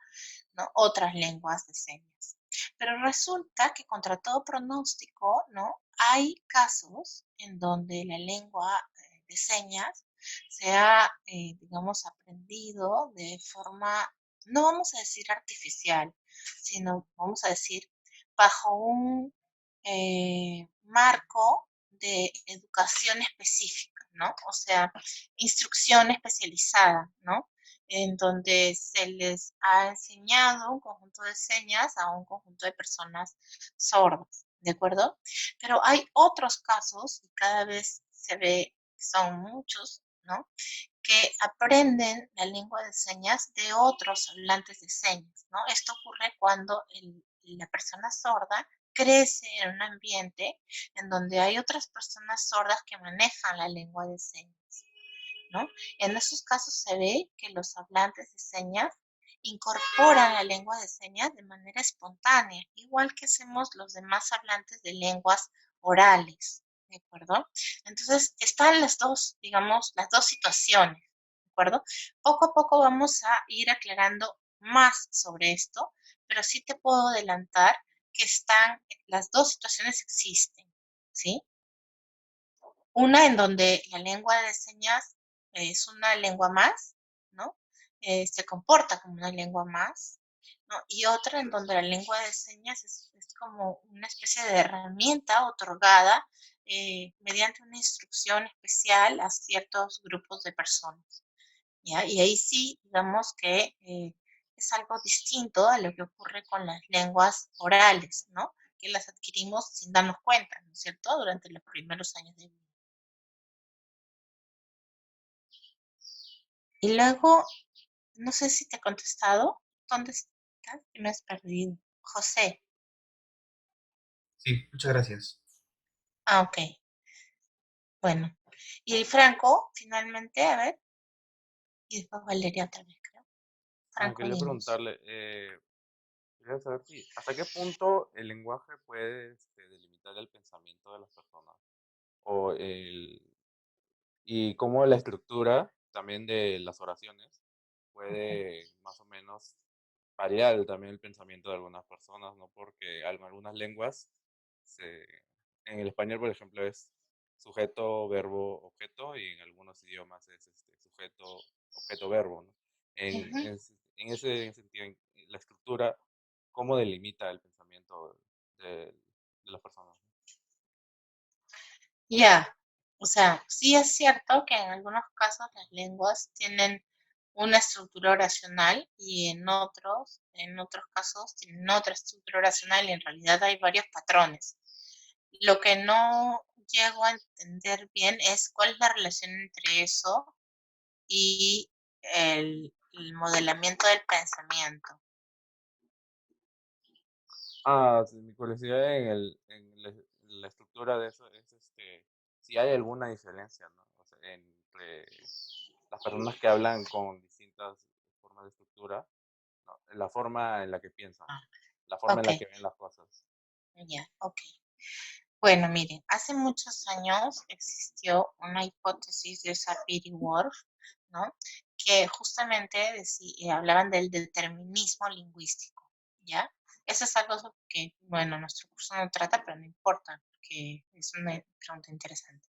¿no? Otras lenguas de señas. Pero resulta que contra todo pronóstico, ¿no? Hay casos en donde la lengua de señas se ha, digamos, aprendido de forma, no vamos a decir artificial, sino vamos a decir bajo un marco de educación específica, ¿no? O sea, instrucción especializada, ¿no? En donde se les ha enseñado un conjunto de señas a un conjunto de personas sordas, ¿de acuerdo? Pero hay otros casos, y cada vez se ve que son muchos, ¿no? Que aprenden la lengua de señas de otros hablantes de señas, ¿no? Esto ocurre cuando la persona sorda crece en un ambiente en donde hay otras personas sordas que manejan la lengua de señas, ¿no? En esos casos se ve que los hablantes de señas incorporan la lengua de señas de manera espontánea, igual que hacemos los demás hablantes de lenguas orales, ¿de acuerdo? Entonces, están las dos, digamos, las dos situaciones, ¿de acuerdo? Poco a poco vamos a ir aclarando más sobre esto, pero sí te puedo adelantar que las dos situaciones existen, ¿sí? Una en donde la lengua de señas es una lengua más, ¿no? Se comporta como una lengua más, ¿no? Y otra en donde la lengua de señas es como una especie de herramienta otorgada mediante una instrucción especial a ciertos grupos de personas, ¿ya? Y ahí sí, digamos que es algo distinto a lo que ocurre con las lenguas orales, ¿no? Que las adquirimos sin darnos cuenta, ¿no es cierto? Durante los primeros años de vida. Y luego, no sé si te he contestado. ¿Dónde estás? Me has perdido. José. Sí, muchas gracias. Ah, ok. Bueno. Y Franco, finalmente, a ver. Y después Valeria otra vez, creo. Franco, Quería dinos. preguntarle, quería saber si, ¿hasta qué punto el lenguaje puede delimitar el pensamiento de las personas? O y cómo la estructura también de las oraciones Ujú. puede más o menos variar también el pensamiento de algunas personas, ¿no? Porque en algunas lenguas, se- en el español, por ejemplo, es sujeto, verbo, objeto, y en algunos idiomas es sujeto, objeto, verbo, ¿no? En, Ujú. en, en ese sentido, la estructura, ¿cómo delimita el pensamiento de las personas? Ya. O sea, sí es cierto que en algunos casos las lenguas tienen una estructura oracional y en otros casos tienen otra estructura oracional y en realidad hay varios patrones. Lo que no llego a entender bien es cuál es la relación entre eso y el modelamiento del pensamiento. Sí, mi curiosidad en la estructura de eso es si hay alguna diferencia, ¿no? O sea, entre las personas que hablan con distintas formas de estructura, ¿no? La forma en la que piensan, Ah, la forma en ok, la que ven las cosas. ya, ok. Bueno, miren, hace muchos años existió una hipótesis de Sapir-Whorf, ¿no? Que justamente hablaban del determinismo lingüístico, ¿ya? Eso es algo que, bueno, nuestro curso no trata, pero no importa, porque es una pregunta interesante.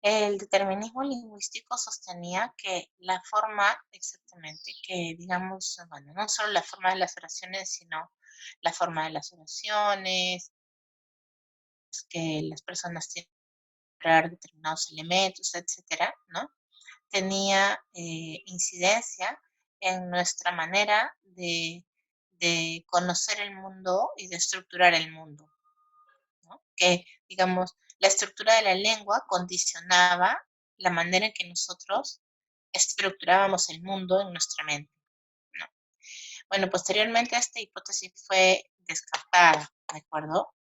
El determinismo lingüístico sostenía que la forma, exactamente, que digamos, bueno, no solo la forma de las oraciones, sino la forma de las oraciones, que las personas tienen que crear determinados elementos, etcétera, ¿no? Tenía incidencia en nuestra manera de conocer el mundo y de estructurar el mundo, ¿no? Que, digamos, la estructura de la lengua condicionaba la manera en que nosotros estructurábamos el mundo en nuestra mente, ¿no? Bueno, posteriormente esta hipótesis fue descartada, ¿de acuerdo?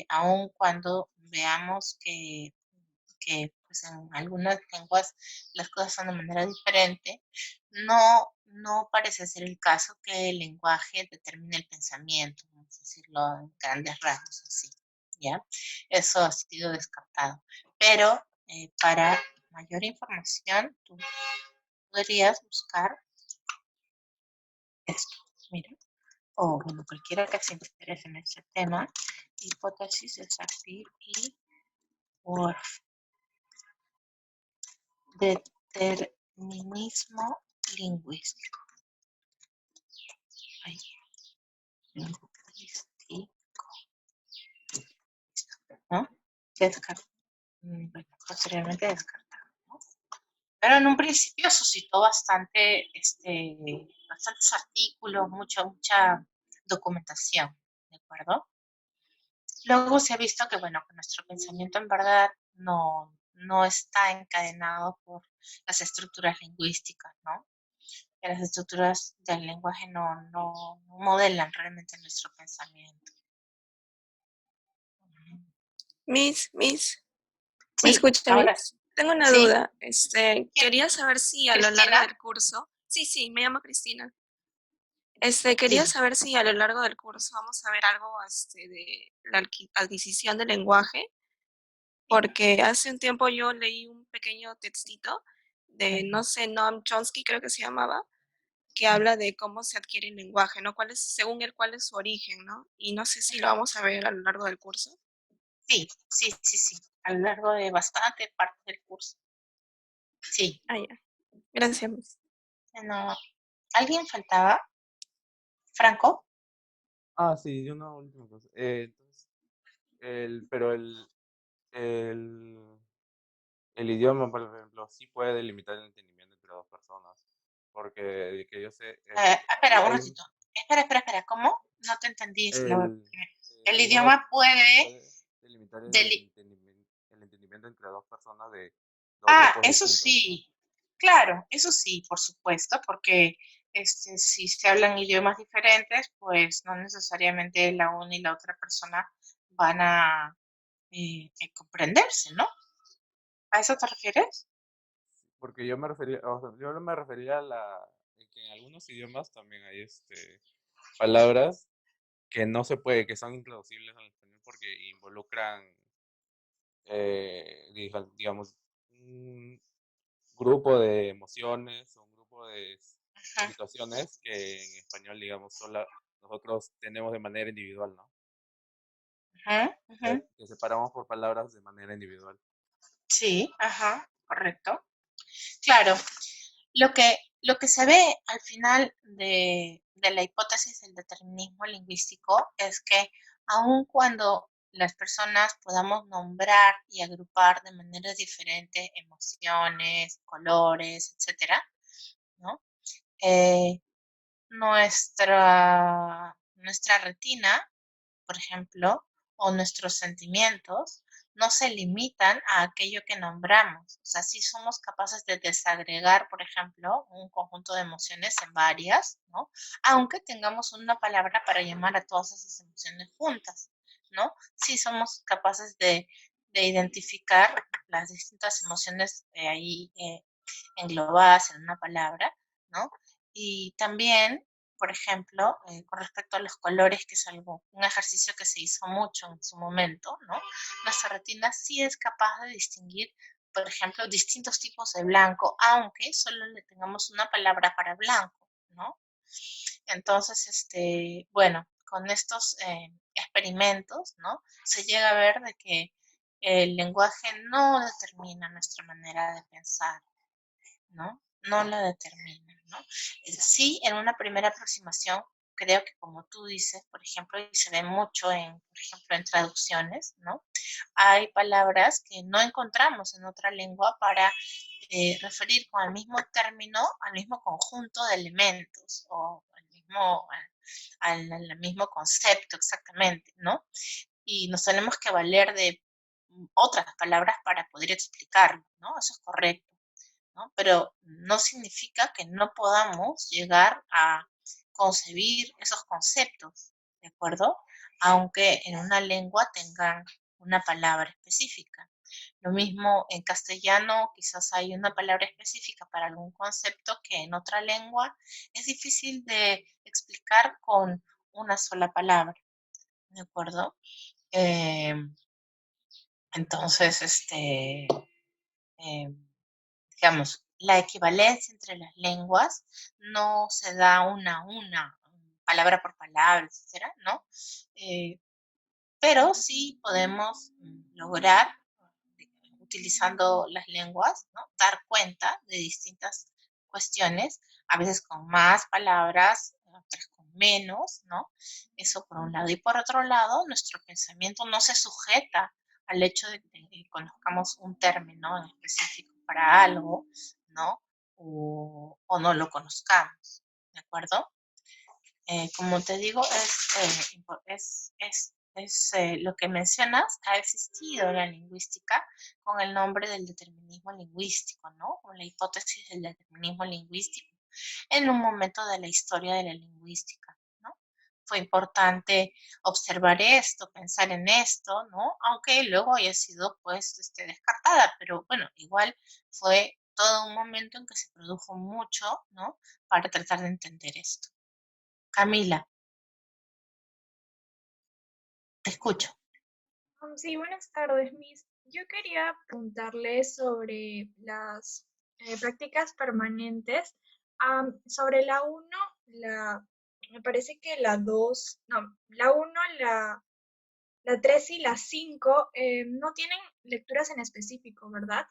Aun cuando veamos que pues, en algunas lenguas las cosas son de manera diferente, no parece ser el caso que el lenguaje determine el pensamiento, vamos a decirlo en grandes rasgos así, ¿ya? Eso ha sido descartado. Pero para mayor información, tú podrías buscar esto, mira, o bueno, cualquiera que se interese en ese tema, hipótesis de Sapir y Whorf. Determinismo lingüístico. Ay, lingüístico, ¿no? Bueno, posteriormente descartado, ¿no? Pero en un principio suscitó bastantes artículos, mucha documentación, ¿de acuerdo? Luego se ha visto que, bueno, que nuestro pensamiento en verdad no está encadenado por las estructuras lingüísticas, ¿no? Que las estructuras del lenguaje no modelan realmente nuestro pensamiento. Miss, ¿me Sí, escucha, ahora, Miss? Tengo una sí. duda. Quería saber si a lo largo ¿Cristina? del curso, sí, me llamo Cristina. Sí. Quería saber si a lo largo del curso vamos a ver algo de la adquisición del lenguaje, porque hace un tiempo yo leí un pequeño textito de, no sé, Noam Chomsky, creo que se llamaba, que habla de cómo se adquiere el lenguaje, ¿no? Según él, cuál es su origen, ¿no? Y no sé si lo vamos a ver a lo largo del curso. Sí, a lo largo de bastante parte del curso. Sí. Ah, ya. Gracias, Miss. No, ¿alguien faltaba? ¿Franco? Sí, y una última cosa. Entonces, pero el, el idioma, por ejemplo, sí puede delimitar el entendimiento entre dos personas. Porque de que yo sé, Espera, un hay un, ratito. Espera, ¿cómo? No te entendí. el, El el idioma idioma puede... puede delimitar deli- el entendimiento entre dos personas de dos grupos eso distintos, ¿no? sí, claro, eso sí, por supuesto, porque si se hablan idiomas diferentes, pues no necesariamente la una y la otra persona van a comprenderse, ¿no? ¿A eso te refieres? Porque yo me refería, o sea, yo no me refería que en algunos idiomas también hay palabras que no se puede, que son intraducibles al español porque involucran, digamos, un grupo de emociones o un grupo de Ajá, situaciones que en español, digamos, solo nosotros tenemos de manera individual, ¿no? ajá, O sea, ajá. que separamos por palabras de manera individual. Sí, ajá, correcto. Claro, lo que se ve al final de la hipótesis del determinismo lingüístico es que aun cuando las personas podamos nombrar y agrupar de manera diferente emociones, colores, etcétera, ¿no? nuestra retina, por ejemplo, o nuestros sentimientos, no se limitan a aquello que nombramos. O sea, sí somos capaces de desagregar, por ejemplo, un conjunto de emociones en varias, ¿no? Aunque tengamos una palabra para llamar a todas esas emociones juntas, ¿no? Sí somos capaces de identificar las distintas emociones ahí englobadas en una palabra, ¿no? Y también, por ejemplo, con respecto a los colores, que es un ejercicio que se hizo mucho en su momento, ¿no? Nuestra retina sí es capaz de distinguir, por ejemplo, distintos tipos de blanco, aunque solo le tengamos una palabra para blanco, ¿no? Entonces, bueno, con estos experimentos, ¿no? Se llega a ver de que el lenguaje no determina nuestra manera de pensar, ¿no? No la determina, ¿no? Sí, en una primera aproximación, creo que como tú dices, por ejemplo, y se ve mucho por ejemplo, en traducciones, ¿no? Hay palabras que no encontramos en otra lengua para referir con el mismo término al mismo conjunto de elementos o al mismo concepto exactamente, ¿no? Y nos tenemos que valer de otras palabras para poder explicarlo, ¿no? Eso es correcto, ¿no? Pero no significa que no podamos llegar a concebir esos conceptos, ¿de acuerdo? Aunque en una lengua tengan una palabra específica. Lo mismo en castellano, quizás hay una palabra específica para algún concepto que en otra lengua es difícil de explicar con una sola palabra, ¿de acuerdo? Entonces, digamos, la equivalencia entre las lenguas no se da una, palabra por palabra, etcétera, ¿no? Pero sí podemos lograr, utilizando las lenguas, ¿no? Dar cuenta de distintas cuestiones, a veces con más palabras, otras con menos, ¿no? Eso por un lado. Y por otro lado, nuestro pensamiento no se sujeta al hecho de que conozcamos un término en específico para algo, ¿no? O no lo conozcamos, ¿de acuerdo? Como te digo, lo que mencionas ha existido en la lingüística con el nombre del determinismo lingüístico, ¿no? O la hipótesis del determinismo lingüístico en un momento de la historia de la lingüística, ¿no? Fue importante observar esto, pensar en esto, ¿no? Aunque luego haya sido, pues, descartada, pero bueno, igual fue todo un momento en que se produjo mucho, ¿no? Para tratar de entender esto. Camila, te escucho. Sí, buenas tardes, Miss. Yo quería preguntarle sobre las prácticas permanentes. Sobre la uno, me parece que la 2, no, la uno, la 3 y la 5 no tienen lecturas en específico, ¿verdad?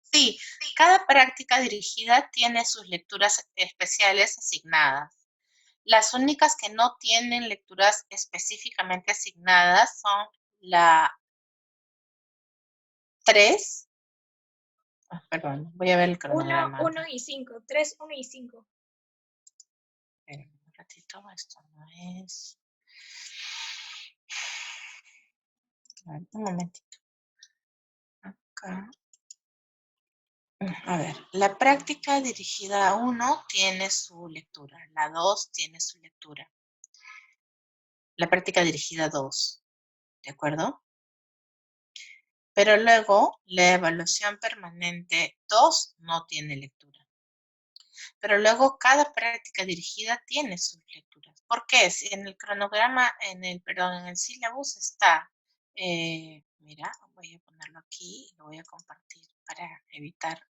Sí, cada práctica dirigida tiene sus lecturas especiales asignadas. Las únicas que no tienen lecturas específicamente asignadas son la 3. Perdón, voy a ver el 1, cronograma 1 antes. y 5, 3, 1 y 5. Esperen un ratito, esto no es. A ver, un momentito. Acá. A ver, la práctica dirigida a 1 tiene su lectura, la 2 tiene su lectura. La práctica dirigida a 2, ¿de acuerdo? Pero luego la evaluación permanente 2 no tiene lectura. Pero luego cada práctica dirigida tiene sus lecturas. ¿Por qué? Si en el cronograma, en el sílabus está, mira, voy a ponerlo aquí, lo voy a compartir para evitar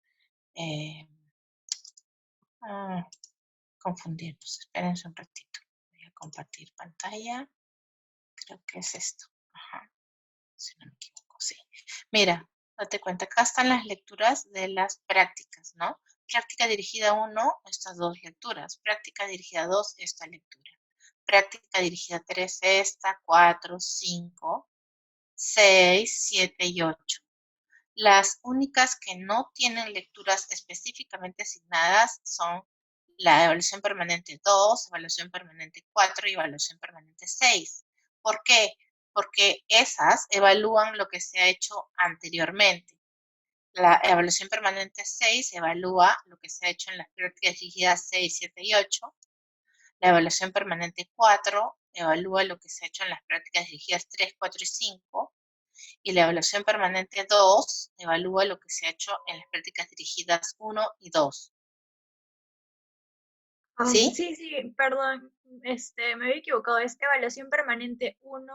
confundirnos. Espérense un ratito. Voy a compartir pantalla. Creo que es esto. Ajá. Si no me equivoco, sí. Mira, date cuenta, acá están las lecturas de las prácticas, ¿no? Práctica dirigida 1, estas dos lecturas. Práctica dirigida 2, esta lectura. Práctica dirigida 3, esta, 4, 5, 6, 7 y 8. Las únicas que no tienen lecturas específicamente asignadas son la evaluación permanente 2, evaluación permanente 4 y evaluación permanente 6. ¿Por qué? Porque esas evalúan lo que se ha hecho anteriormente. La evaluación permanente 6 evalúa lo que se ha hecho en las prácticas dirigidas 6, 7 y 8. La evaluación permanente 4 evalúa lo que se ha hecho en las prácticas dirigidas 3, 4 y 5. Y la evaluación permanente 2 evalúa lo que se ha hecho en las prácticas dirigidas 1 y 2. ¿Sí? Sí, perdón, me había equivocado. Es evaluación permanente 1,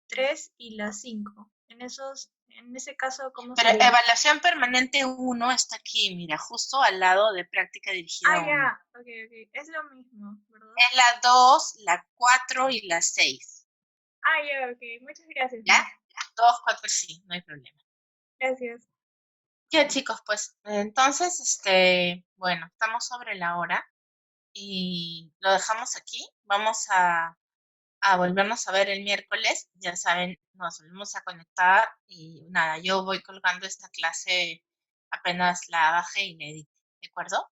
3 y la 5. En ese caso, ¿cómo Pero sería? evaluación permanente 1 está aquí, mira, justo al lado de práctica dirigida 1. Ya, ok. Es lo mismo, ¿verdad? Es la 2, la 4 y la 6. Ya, ok. Muchas gracias, ¿Ya? Miss. 2, 4 y 5, no hay problema. Gracias. Ya, chicos, pues entonces, bueno, estamos sobre la hora y lo dejamos aquí. Vamos a volvernos a ver el miércoles. Ya saben, nos volvemos a conectar y nada, yo voy colgando esta clase apenas la baje y la edite, ¿de acuerdo?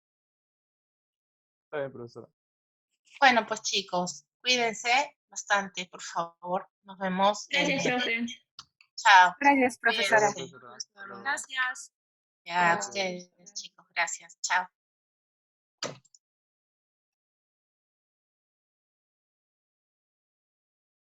Está bien, profesora. Bueno, pues chicos, cuídense bastante, por favor. Nos vemos el Gracias, miércoles. profe. Chao. Gracias, Hasta luego, Cuídense. profesora. Hasta luego. Gracias. Ya, a Gracias. ustedes, chicos. Gracias. Chao.